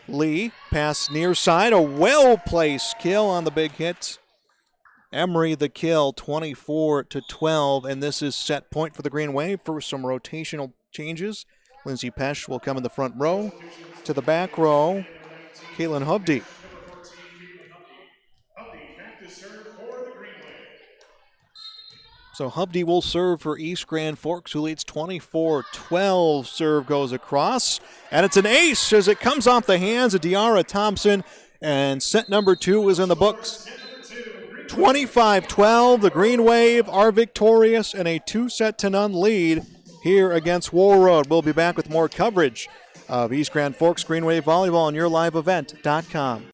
Lee. Pass near side. A well-placed kill on the big hit. Emery the kill, 24-12, and this is set point for the Green Wave for some rotational changes. Lindsay Pesh will come in the front row. To the back row, Caitlin Hubdy. So Hubdy will serve for East Grand Forks, who leads 24-12. Serve goes across, and it's an ace as it comes off the hands of De'Ara Thompson, and set number 2 is in the books. 25-12, the Green Wave are victorious in a 2-0 lead here against Warroad. We'll be back with more coverage of East Grand Forks Green Wave Volleyball on YourLiveEvent.com.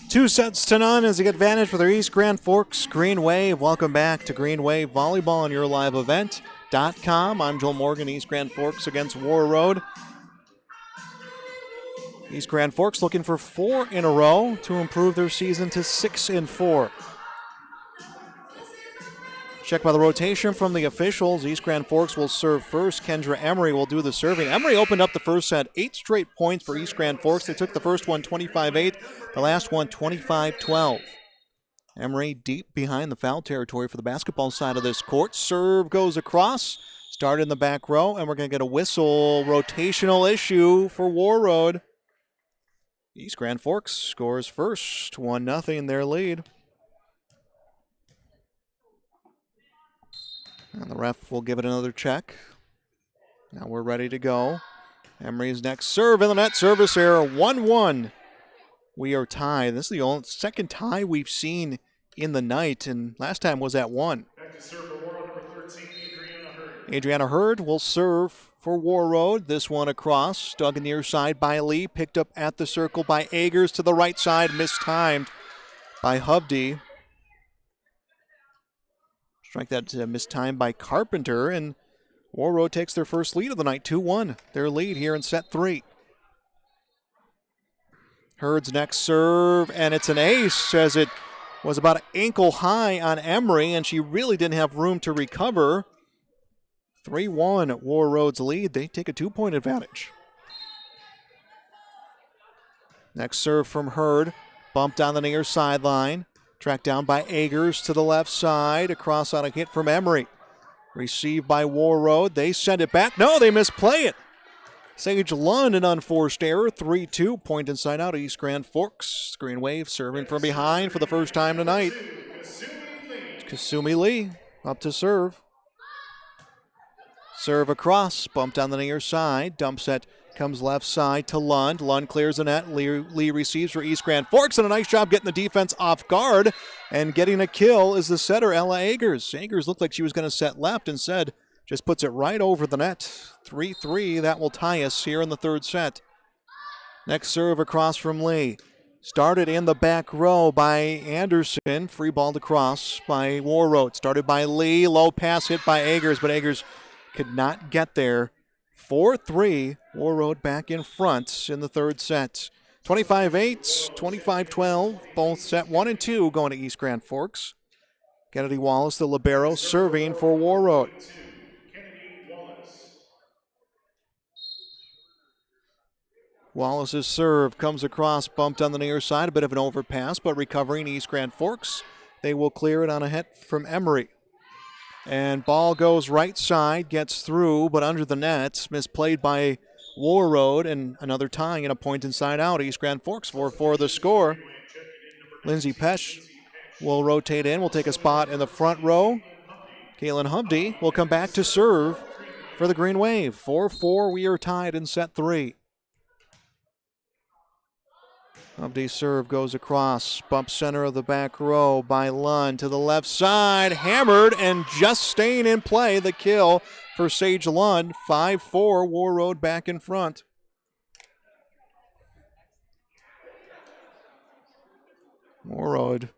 2-0 is the advantage for the East Grand Forks Green Wave. Welcome back to Green Wave Volleyball on your live event.com. I'm Joel Morgan. East Grand Forks against Warroad. East Grand Forks looking for 4 in a row to improve their season to 6-4. Check by the rotation from the officials. East Grand Forks will serve first. Kendra Emery will do the serving. Emery opened up the first set. 8 straight points for East Grand Forks. They took the first one 25-8, the last one 25-12. Emery deep behind the foul territory for the basketball side of this court. Serve goes across. Start in the back row, and we're going to get a whistle. Rotational issue for Warroad. East Grand Forks scores first. 1-0 their lead. And the ref will give it another check. Now we're ready to go. Emery's next serve in the net. Service error, 1-1. We are tied. This is the only second tie we've seen in the night, and last time was at 1. Back to serve for Warroad, number 13, Adriana Hurd. Adriana Hurd will serve for Warroad. This one across. Dug in the near side by Lee. Picked up at the circle by Agers to the right side. Mistimed by Hovde. Strike that mistimed by Carpenter, and Warroad takes their first lead of the night, 2-1. Their lead here in set 3. Hurd's next serve, and it's an ace as it was about ankle high on Emery, and she really didn't have room to recover. 3-1 Warroad's lead. They take a 2-point advantage. Next serve from Hurd, bumped on the near sideline. Tracked down by Agers to the left side. Across on a hit from Emery. Received by Warroad. They send it back. No, they misplay it. Sage Lund, an unforced error. 3-2. Point inside out. East Grand Forks. Green Wave serving from behind for the first time tonight. Kasumi Lee up to serve. Serve across. Bumped on the near side. Dump set comes left side to Lund. Lund clears the net. Lee receives for East Grand Forks, and a nice job getting the defense off guard. And getting a kill is the setter, Ella Agers. Agers looked like she was going to set left. Instead, just puts it right over the net. 3-3. That will tie us here in the third set. Next serve across from Lee. Started in the back row by Anderson. Free balled across by Warroad. Started by Lee. Low pass hit by Agers, but Agers could not get there. 4-3, Warroad back in front in the third set. 25-8, 25-12, both set 1 and 2 going to East Grand Forks. Kennedy Wallace, the libero, serving for Warroad. Wallace's serve comes across, bumped on the near side, a bit of an overpass, but recovering East Grand Forks. They will clear it on a hit from Emery. And ball goes right side, gets through, but under the net. Misplayed by Warroad, and another tying and a point inside out. East Grand Forks 4-4 the score. Lindsay Pesch will rotate in, will take a spot in the front row. Kaylin Hovde will come back to serve for the Green Wave. 4-4, we are tied in set 3. Hovde's serve goes across, bump center of the back row by Lund to the left side, hammered and just staying in play. The kill for Sage Lund. 5-4, Warroad back in front. Warroad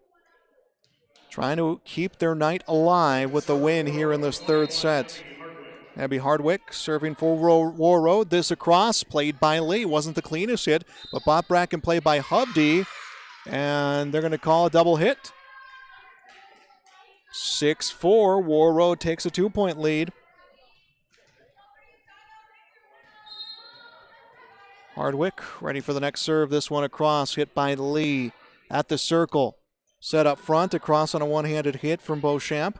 trying to keep their night alive with the win here in this third set. Abby Hardwick serving for Warroad. This across, played by Lee. Wasn't the cleanest hit, but bought back and played by Hovde. And they're going to call a double hit. 6-4, Warroad takes a 2-point lead. Hardwick ready for the next serve. This one across, hit by Lee at the circle. Set up front, across on a one-handed hit from Beauchamp.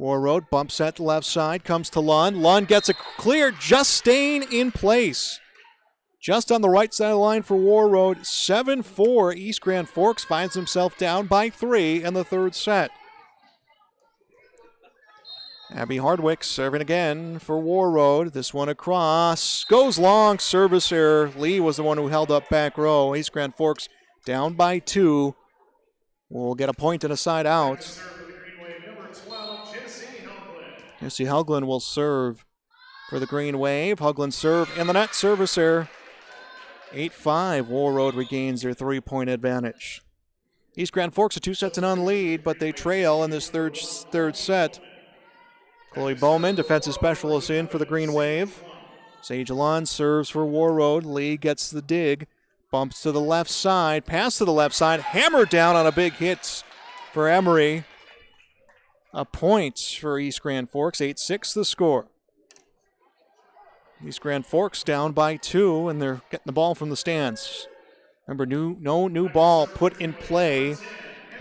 Warroad bump set left side, comes to Lund. Lund gets a clear, just staying in place. Just on the right side of the line for Warroad. 7-4, East Grand Forks finds himself down by 3 in the third set. Abby Hardwick serving again for Warroad. This one across, goes long, service error. Lee was the one who held up back row. East Grand Forks down by 2. We'll get a point and a side out. Jesse Helglund will serve for the Green Wave. Helglund serve in the net, service error. 8-5, Warroad regains their 3-point advantage. East Grand Forks a 2-0 lead, but they trail in this third set. Chloe Bowman, defensive specialist, in for the Green Wave. Sage Alon serves for Warroad. Lee gets the dig. Bumps to the left side. Pass to the left side. Hammered down on a big hit for Emery. A point for East Grand Forks. 8-6 the score. East Grand Forks down by 2, and they're getting the ball from the stands. Remember, no new ball put in play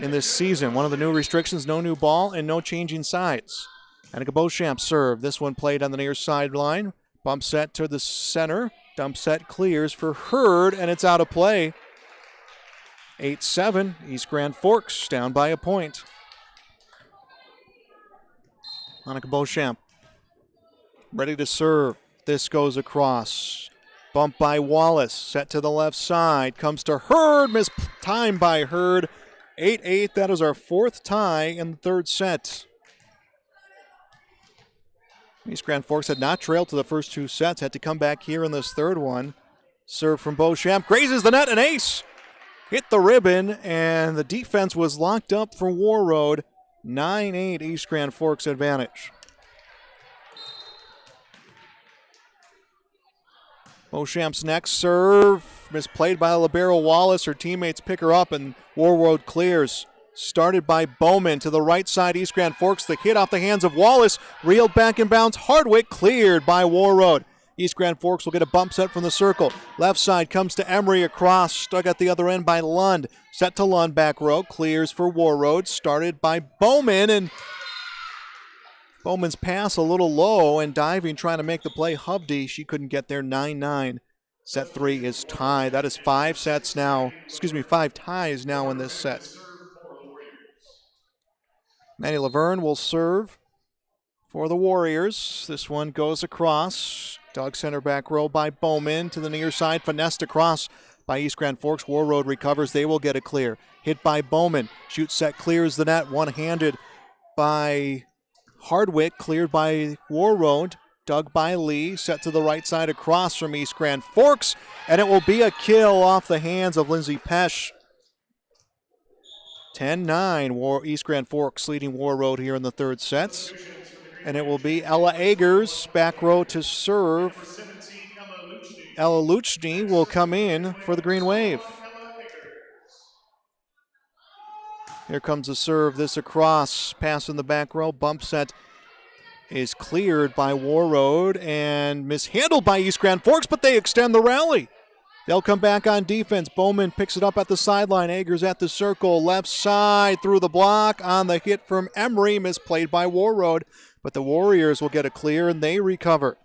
in this season. One of the new restrictions, no new ball and no changing sides. Annika Beauchamp serve. This one played on the near sideline. Bump set to the center. Dump set clears for Hurd, and it's out of play. 8-7. East Grand Forks down by a point. Annika Beauchamp ready to serve. This goes across. Bump by Wallace. Set to the left side. Comes to Hurd. Missed time by Hurd. 8-8. That is our 4th tie in the third set. East Grand Forks had not trailed to the first 2 sets. Had to come back here in this third one. Serve from Beauchamp. Grazes the net. An ace. Hit the ribbon, and the defense was locked up for Warroad. 9-8 East Grand Forks advantage. Beauchamp's next serve. Misplayed by libero Wallace. Her teammates pick her up, and Warroad clears. Started by Bowman to the right side. East Grand Forks. The hit off the hands of Wallace. Reeled back in bounds. Hardwick cleared by Warroad. East Grand Forks will get a bump set from the circle. Left side comes to Emery across. Stuck at the other end by Lund. Set to Lund back row. Clears for Warroad. Started by Bowman, and Bowman's pass a little low and diving, trying to make the play. Hovde, she couldn't get there. 9-9. Set 3 is tied. That is 5 ties now in this set. Manny Laverne will serve for the Warriors. This one goes across. Dug center back row by Bowman to the near side. Finessed across by East Grand Forks. Warroad recovers. They will get a clear. Hit by Bowman. Shoot set clears the net. One-handed by Hardwick. Cleared by Warroad. Dug by Lee. Set to the right side across from East Grand Forks. And it will be a kill off the hands of Lindsay Pesch. 10-9, East Grand Forks leading Warroad here in the third set. And it will be Ella Agers back row to serve. Ella Luchny will come in for the Green Wave. Here comes the serve. This across. Pass in the back row. Bump set is cleared by Warroad and mishandled by East Grand Forks, but they extend the rally. They'll come back on defense. Bowman picks it up at the sideline. Agers at the circle. Left side through the block on the hit from Emery. Misplayed by Warroad. But the Warriors will get a clear and they recover.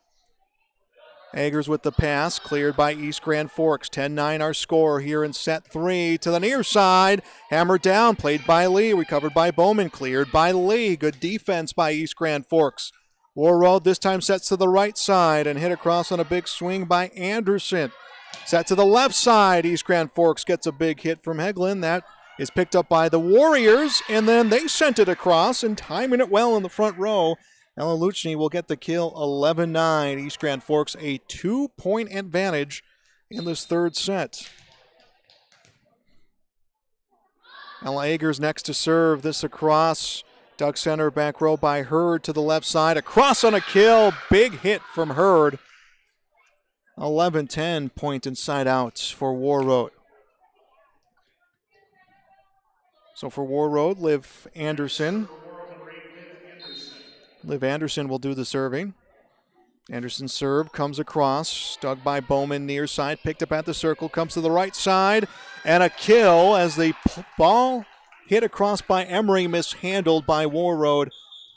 Agers with the pass. Cleared by East Grand Forks. 10-9 our score here in set 3. To the near side. Hammered down. Played by Lee. Recovered by Bowman. Cleared by Lee. Good defense by East Grand Forks. Warroad this time sets to the right side and hit across on a big swing by Anderson. Set to the left side. East Grand Forks gets a big hit from Heglin. That is picked up by the Warriors, and then they sent it across and timing it well in the front row. Ella Luchny will get the kill. 11-9. East Grand Forks a 2-point advantage in this third set. Ella Agers next to serve. This across. Dug center back row by Hurd to the left side. Across on a kill. Big hit from Hurd. 11-10 point inside out for Warroad. So for Warroad, Liv Anderson. Liv Anderson will do the serving. Anderson's serve comes across. Dug by Bowman near side. Picked up at the circle. Comes to the right side. And a kill as the ball hit across by Emery. Mishandled by Warroad.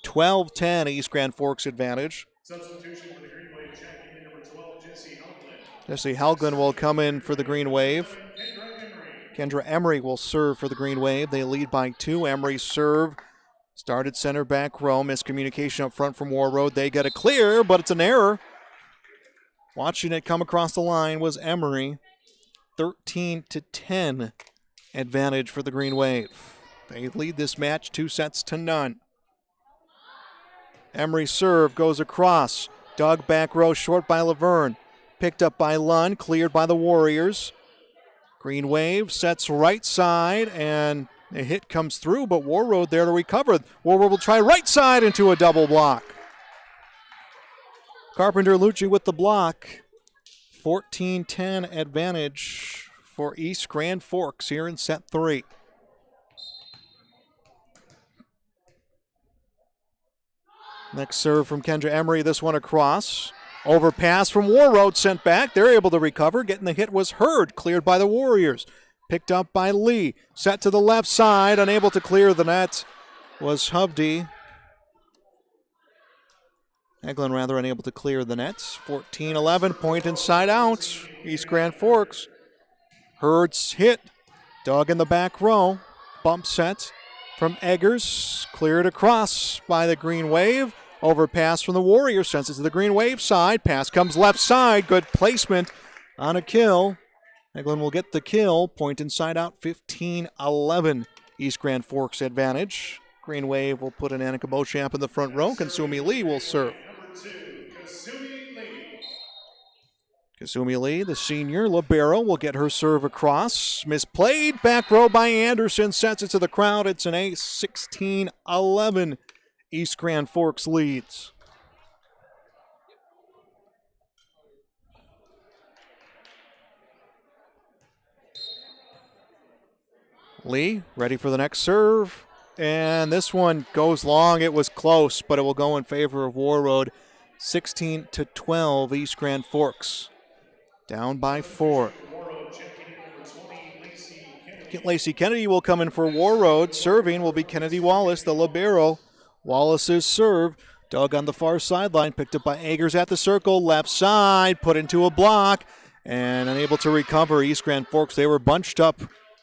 12-10 East Grand Forks advantage. Substitution for the Green Wave, checking in number 12, Jesse Helglin. Jesse Helglin will come in for the Green Wave. Kendra Emery will serve for the Green Wave. They lead by 2. Emery serve. Started center back row. Miscommunication up front from Warroad. They get a clear, but it's an error. Watching it come across the line was Emery. 13-10 advantage for the Green Wave. They lead this match 2-0. Emery serve goes across. Dug back row short by Laverne. Picked up by Lund. Cleared by the Warriors. Green Wave sets right side and A hit comes through, but Warroad there to recover. Warroad will try right side into a double block. Carpenter Lucci with the block. 14-10 advantage for East Grand Forks here in set 3. Next serve from Kendra Emery, this one across. Overpass from Warroad sent back. They're able to recover. Getting the hit was Hurd, cleared by the Warriors. Picked up by Lee. Set to the left side, unable to clear the net was Hovde. Eglin rather unable to clear the nets. 14-11, point inside out. East Grand Forks. Hurd's hit. Dug in the back row. Bump set from Eggers. Cleared across by the Green Wave. Overpass from the Warriors. Sends it to the Green Wave side. Pass comes left side. Good placement on a kill. Eglin will get the kill. Point inside out. 15-11. East Grand Forks advantage. Green Wave will put an Annika Beauchamp in the front row. Kasumi Lee will serve. Kasumi Lee, the senior libero, will get her serve across. Misplayed. Back row by Anderson. Sets it to the crowd. It's an ace. 16-11. East Grand Forks leads. Lee ready for the next serve. And this one goes long. It was close, but it will go in favor of Warroad. 16-12, East Grand Forks. Down by 4. Lacey Kennedy will come in for Warroad. Serving will be Kennedy Wallace, the libero. Wallace's serve. Dug on the far sideline. Picked up by Eggers at the circle. Left side. Put into a block. And unable to recover. East Grand Forks, they were bunched up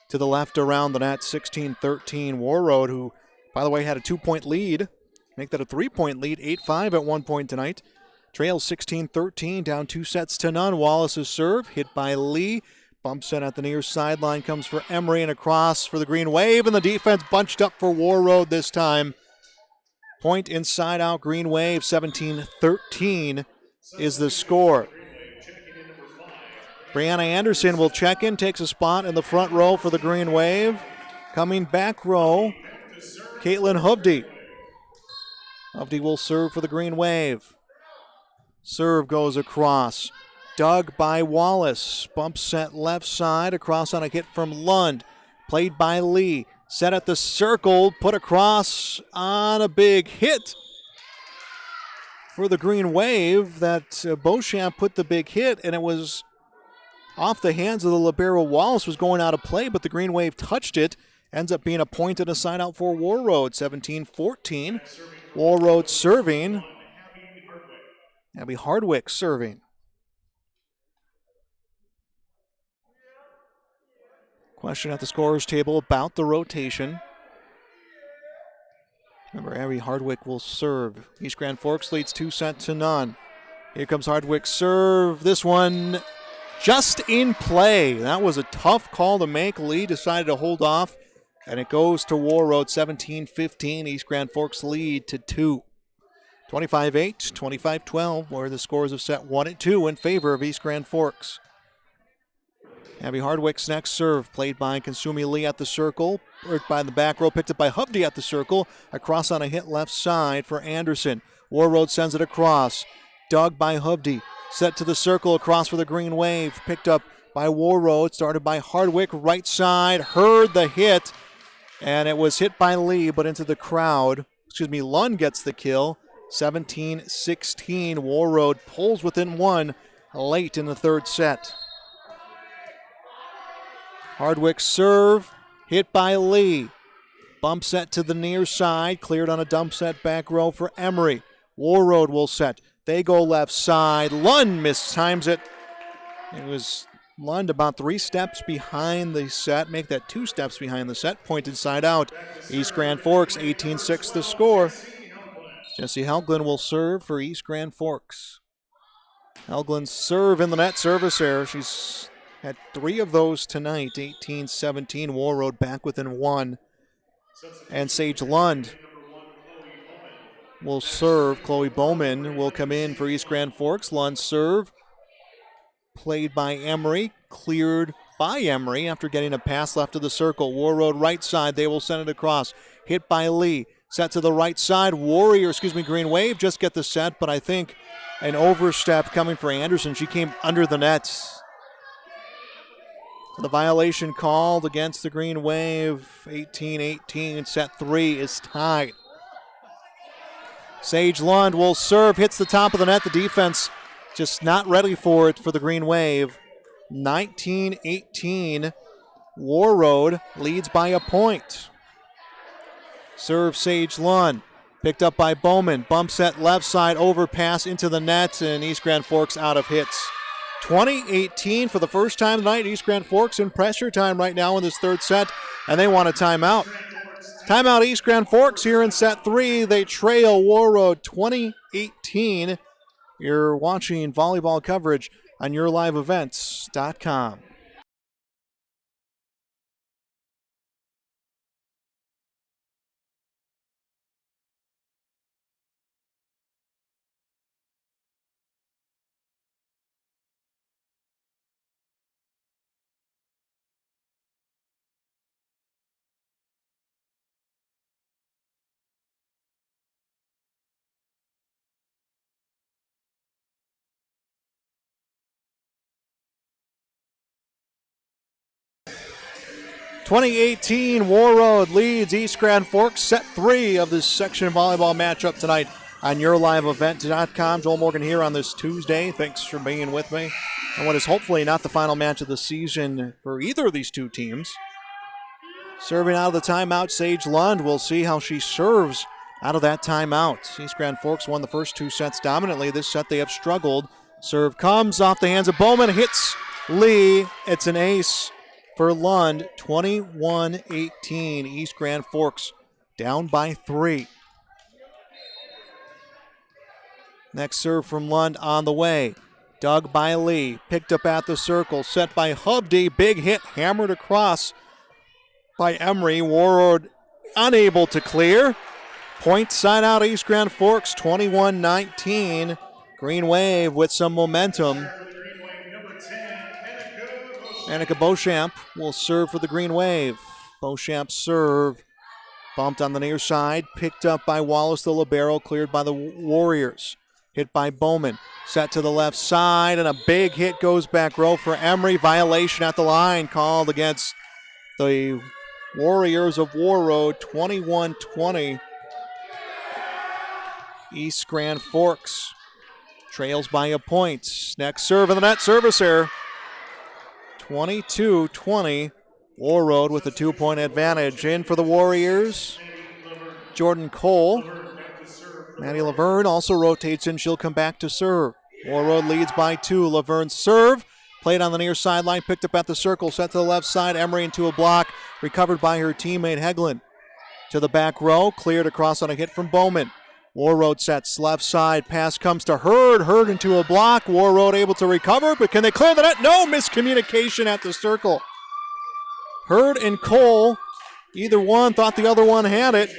to the left around the net. 16-13. Warroad, who, by the way, had a 2-point lead. Make that a 3-point lead. 8-5 at one point tonight. Trails 16-13, down 2-0. Wallace's serve, hit by Lee. Bump set at the near sideline comes for Emery and across for the Green Wave. And the defense bunched up for Warroad this time. Point inside out, Green Wave. 17-13 is the score. Brianna Anderson will check in, takes a spot in the front row for the Green Wave. Coming back row, Caitlin Hovde. Hovde will serve for the Green Wave. Serve goes across. Dug by Wallace. Bump set left side. Across on a hit from Lund. Played by Lee. Set at the circle. Put across on a big hit for the Green Wave. That Beauchamp put the big hit, and it was off the hands of the libero. Wallace was going out of play, but the Green Wave touched it. Ends up being a point and a side out for Warroad. 17-14. Warroad serving. Abby Hardwick serving. Question at the scorer's table about the rotation. Remember, Abby Hardwick will serve. East Grand Forks leads 2-0. Here comes Hardwick's serve. This one just in play. That was a tough call to make. Lee decided to hold off, and it goes to Warroad. 17-15. East Grand Forks lead to 2. 25-8, 25-12, where the scores have set 1 and 2 in favor of East Grand Forks. Abby Hardwick's next serve, played by Kasumi Lee at the circle, worked by the back row, picked up by Hovde at the circle, across on a hit left side for Anderson. Warroad sends it across, dug by Hovde, set to the circle across for the Green Wave, picked up by Warroad, started by Hardwick, right side, heard the hit, and it was hit by Lee, but into the crowd. Lund gets the kill. 17-16, Warroad pulls within 1 late in the third set. Hardwick's serve, hit by Lee. Bump set to the near side, cleared on a dump set back row for Emery. Warroad will set. They go left side. Lund mistimes it. It was Lund about 3 steps behind the set. Make that 2 steps behind the set. Point inside out. East Grand Forks, 18-6 the score. Jesse Helglin will serve for East Grand Forks. Helglin's serve in the net, service error. She's had 3 of those tonight. 18-17, Warroad back within 1. And Sage Lund will serve. Chloe Bowman will come in for East Grand Forks. Lund's serve, played by Emery, cleared by Emery after getting a pass left of the circle. Warroad right side, they will send it across. Hit by Lee, set to the right side. Green Wave just get the set, but I think an overstep coming for Anderson. She came under the net. The violation called against the Green Wave. 18-18, set 3 is tied. Sage Lund will serve, hits the top of the net. The defense just not ready for it for the Green Wave. 19-18, Warroad leads by a point. Serve Sage Lund, picked up by Bowman. Bump set left side, overpass into the net, and East Grand Forks out of hits. 20-18 for the first time tonight. East Grand Forks in pressure time right now in this third set, and they want a timeout. Timeout East Grand Forks here in set 3. They trail Warroad 20-18. You're watching volleyball coverage on YourLiveEvents.com. Warroad leads East Grand Forks set 3 of this section volleyball matchup tonight on YourLiveEvent.com. Joel Morgan here on this Tuesday. Thanks for being with me. And what is hopefully not the final match of the season for either of these two teams. Serving out of the timeout, Sage Lund. We'll see how she serves out of that timeout. East Grand Forks won the first 2 sets dominantly. This set they have struggled. Serve comes off the hands of Bowman, hits Lee. It's an ace for Lund. 21-18. East Grand Forks down by 3. Next serve from Lund on the way. Dug by Lee. Picked up at the circle. Set by Hubdy. Big hit hammered across by Emery. Warroad unable to clear. Point side out East Grand Forks. 21-19. Green Wave with some momentum. Annika Beauchamp will serve for the Green Wave. Beauchamp's serve bumped on the near side. Picked up by Wallace, the libero. Cleared by the Warriors. Hit by Bowman. Set to the left side, and a big hit goes back row for Emery. Violation at the line called against the Warriors of Warroad. 21-20. East Grand Forks trails by a point. Next serve in the net, service error. 22-20. Warroad with a 2-point advantage. In for the Warriors, Jordan Cole. Maddie Laverne also rotates in. She'll come back to serve. Warroad leads by 2. Laverne's serve. Played on the near sideline. Picked up at the circle. Set to the left side. Emery into a block. Recovered by her teammate Heglin. To the back row. Cleared across on a hit from Bowman. Warroad sets left side. Pass comes to Hurd. Hurd into a block. Warroad able to recover. But can they clear the net? No. Miscommunication at the circle. Hurd and Cole, either one thought the other one had it.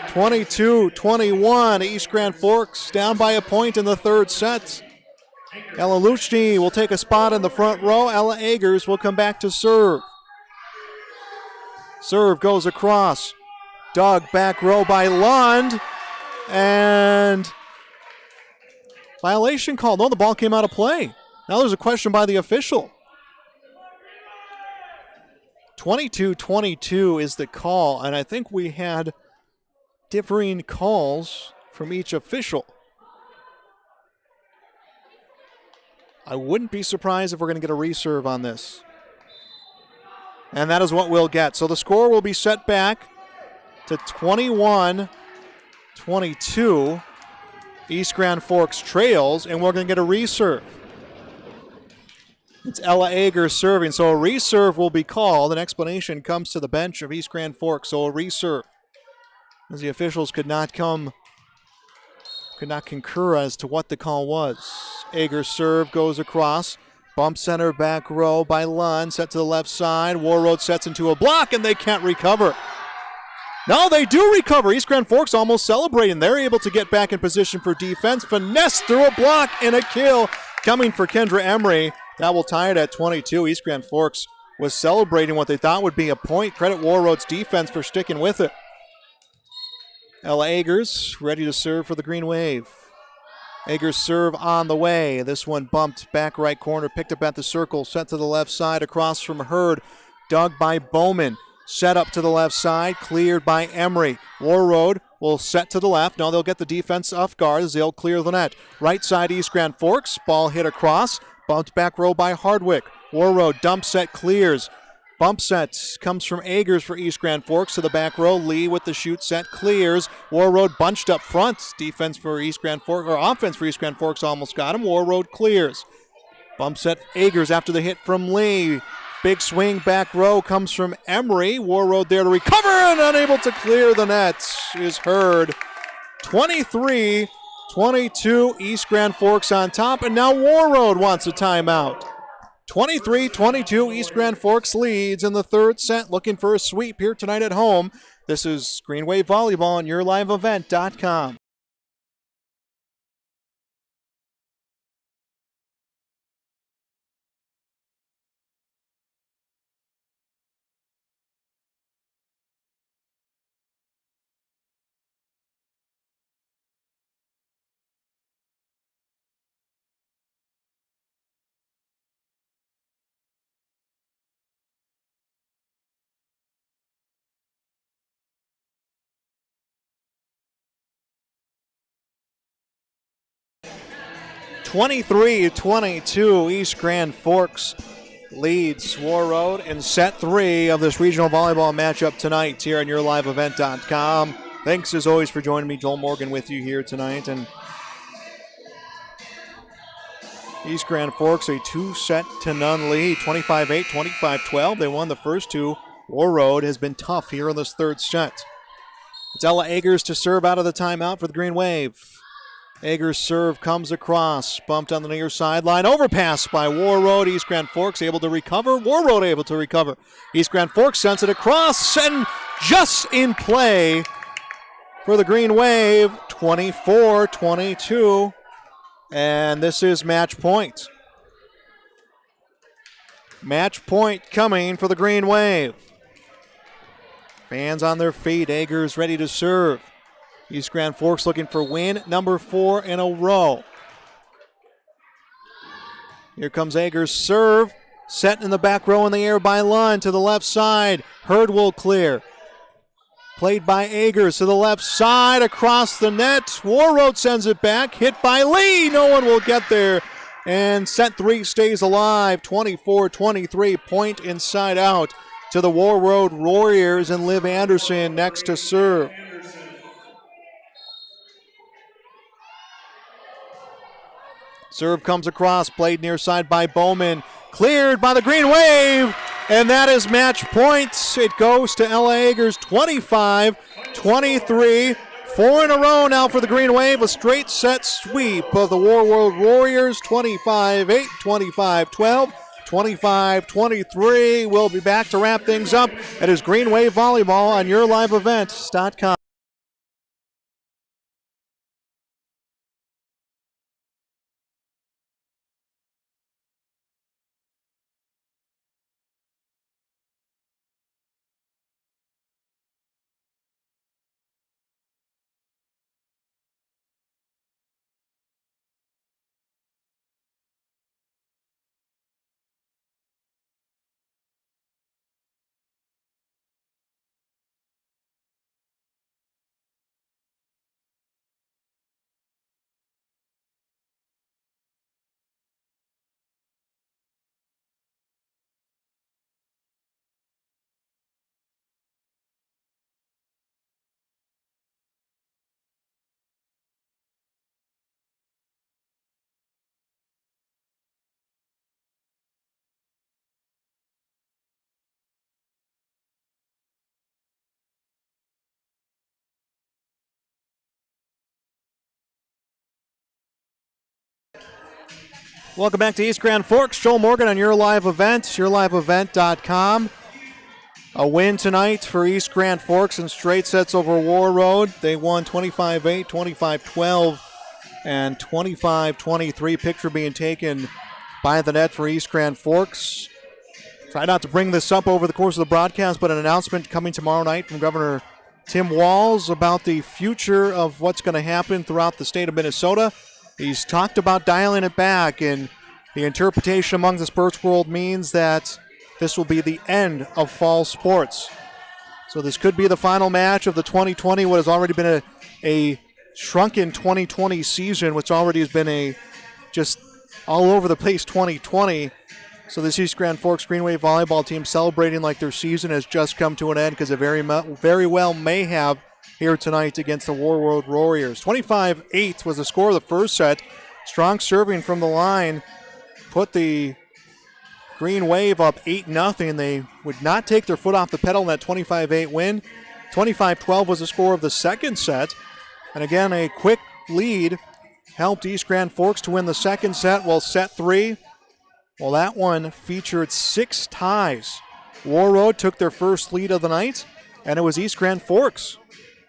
22-21. East Grand Forks down by a point in the third set. Ella Luchny will take a spot in the front row. Ella Agers will come back to serve. Serve goes across. Dug back row by Lund. And violation called. No, the ball came out of play. Now there's a question by the official. 22-22 is the call, and I think we had differing calls from each official. I wouldn't be surprised if we're going to get a reserve on this. And that is what we'll get. So the score will be set back to 21-22. East Grand Forks trails, and we're going to get a reserve. It's Ella Agers serving, so a reserve will be called. An explanation comes to the bench of East Grand Forks, so a reserve. As the officials could not concur as to what the call was. Agers serve goes across. Bump center back row by Lund. Set to the left side. Warroad sets into a block, and they can't recover. No, they do recover. East Grand Forks almost celebrating. They're able to get back in position for defense. Finesse through a block and a kill coming for Kendra Emery. That will tie it at 22. East Grand Forks was celebrating what they thought would be a point. Credit Warroad's defense for sticking with it. Ella Agers ready to serve for the Green Wave. Agers serve on the way. This one bumped back right corner, picked up at the circle, sent to the left side across from Hurd. Dug by Bowman. Set up to the left side, cleared by Emery. Warroad will set to the left. Now they'll get the defense off guard as they'll clear the net. Right side, East Grand Forks. Ball hit across. Bumped back row by Hardwick. Warroad dump set clears. Bump set comes from Agers for East Grand Forks to the back row. Lee with the shoot set clears. Warroad bunched up front. Defense for East Grand Forks, or offense for East Grand Forks almost got him. Warroad clears. Bump set Agers after the hit from Lee. Big swing back row comes from Emery. Warroad there to recover and unable to clear the net is Hurd. 23-22 East Grand Forks on top, and now Warroad wants a timeout. 23-22 East Grand Forks leads in the third set, looking for a sweep here tonight at home. This is Green Wave Volleyball on YourLiveEvent.com. (23-22) East Grand Forks leads Warroad in set 3 of this regional volleyball matchup tonight here on YourLiveEvent.com. Thanks as always for joining me. Joel Morgan with you here tonight. And East Grand Forks a 2-0 lead, 25-8, 25-12. They won the first two. Warroad has been tough here in this third set. It's Ella Agers to serve out of the timeout for the Green Wave. Agers' serve comes across, bumped on the near sideline, overpass by Warroad. East Grand Forks able to recover, Warroad able to recover. East Grand Forks sends it across and just in play for the Green Wave, 24-22. And this is match point. Match point coming for the Green Wave. Fans on their feet, Agers ready to serve. East Grand Forks looking for win number 4 in a row. Here comes Agers' serve. Set in the back row in the air by Lund to the left side. Hurd will clear. Played by Agers to the left side across the net. Warroad sends it back. Hit by Lee. No one will get there. And set 3 stays alive. 24-23. Point inside out to the Warroad Warriors, and Liv Anderson next to serve. Serve comes across, played near side by Bowman. Cleared by the Green Wave, and that is match points. It goes to Ella Agers, 25-23. 4 in a row now for the Green Wave. A straight set sweep of the Warroad Warriors, 25-8, 25-12, 25-23. We'll be back to wrap things up. It is Green Wave Volleyball on YourLiveEvent.com. Welcome back to East Grand Forks. Joel Morgan on Your Live Event, YourLiveEvent.com. A win tonight for East Grand Forks in straight sets over Warroad. They won 25-8, 25-12, and 25-23. Picture being taken by the net for East Grand Forks. try not to bring this up over the course of the broadcast, but an announcement coming tomorrow night from Governor Tim Walz about the future of what's going to happen throughout the state of Minnesota. He's talked about dialing it back, and the interpretation among the sports world means that this will be the end of fall sports. So this could be the final match of the 2020, what has already been a shrunken 2020 season, which already has been a just all over the place 2020. So this East Grand Forks Greenway volleyball team celebrating like their season has just come to an end, because it very well may have here tonight against the Warroad Warriors. 25-8 was the score of the first set. Strong serving from the line put the Green Wave up 8-0. They would not take their foot off the pedal in that 25-8 win. 25-12 was the score of the second set. And again, a quick lead helped East Grand Forks to win the second set. Well, set 3, well, that one featured 6 ties. Warroad took their first lead of the night, and it was East Grand Forks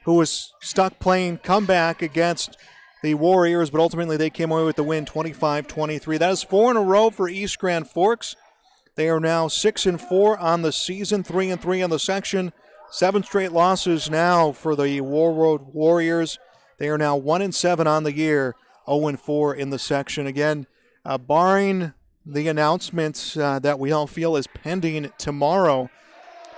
who was stuck playing comeback against the Warriors, but ultimately they came away with the win 25-23. That is 4 in a row for East Grand Forks. They are now 6-4 on the season, 3-3 on the section. 7 straight losses now for the Warroad Warriors. They are now 1-7 on the year, 0-4 in the section. Again, barring the announcements that we all feel is pending tomorrow,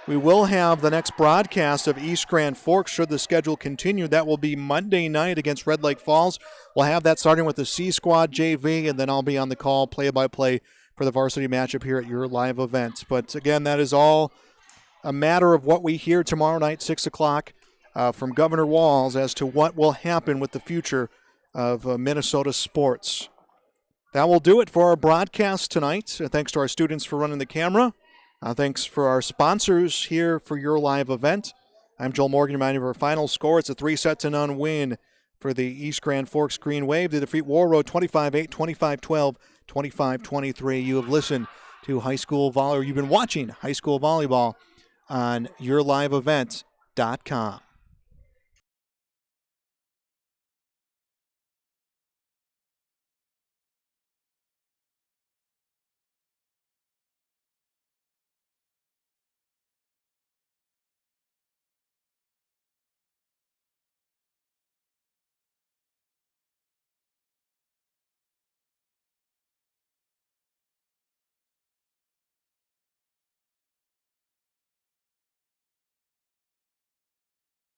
we will have the next broadcast of East Grand Forks should the schedule continue. That will be Monday night against Red Lake Falls. We'll have that starting with the C Squad JV, and then I'll be on the call play-by-play for the varsity matchup here at your live event. But again, that is all a matter of what we hear tomorrow night, 6 o'clock, from Governor Walz as to what will happen with the future of Minnesota sports. That will do it for our broadcast tonight. Thanks to our students for running the camera. Thanks for our sponsors here for your live event. I'm Joel Morgan, reminding you of our final score. It's a 3-0 win for the East Grand Forks Green Wave. They defeat Warroad 25-8, 25-12, 25-23. You have listened to high school volleyball, or you've been watching high school volleyball on yourliveevent.com.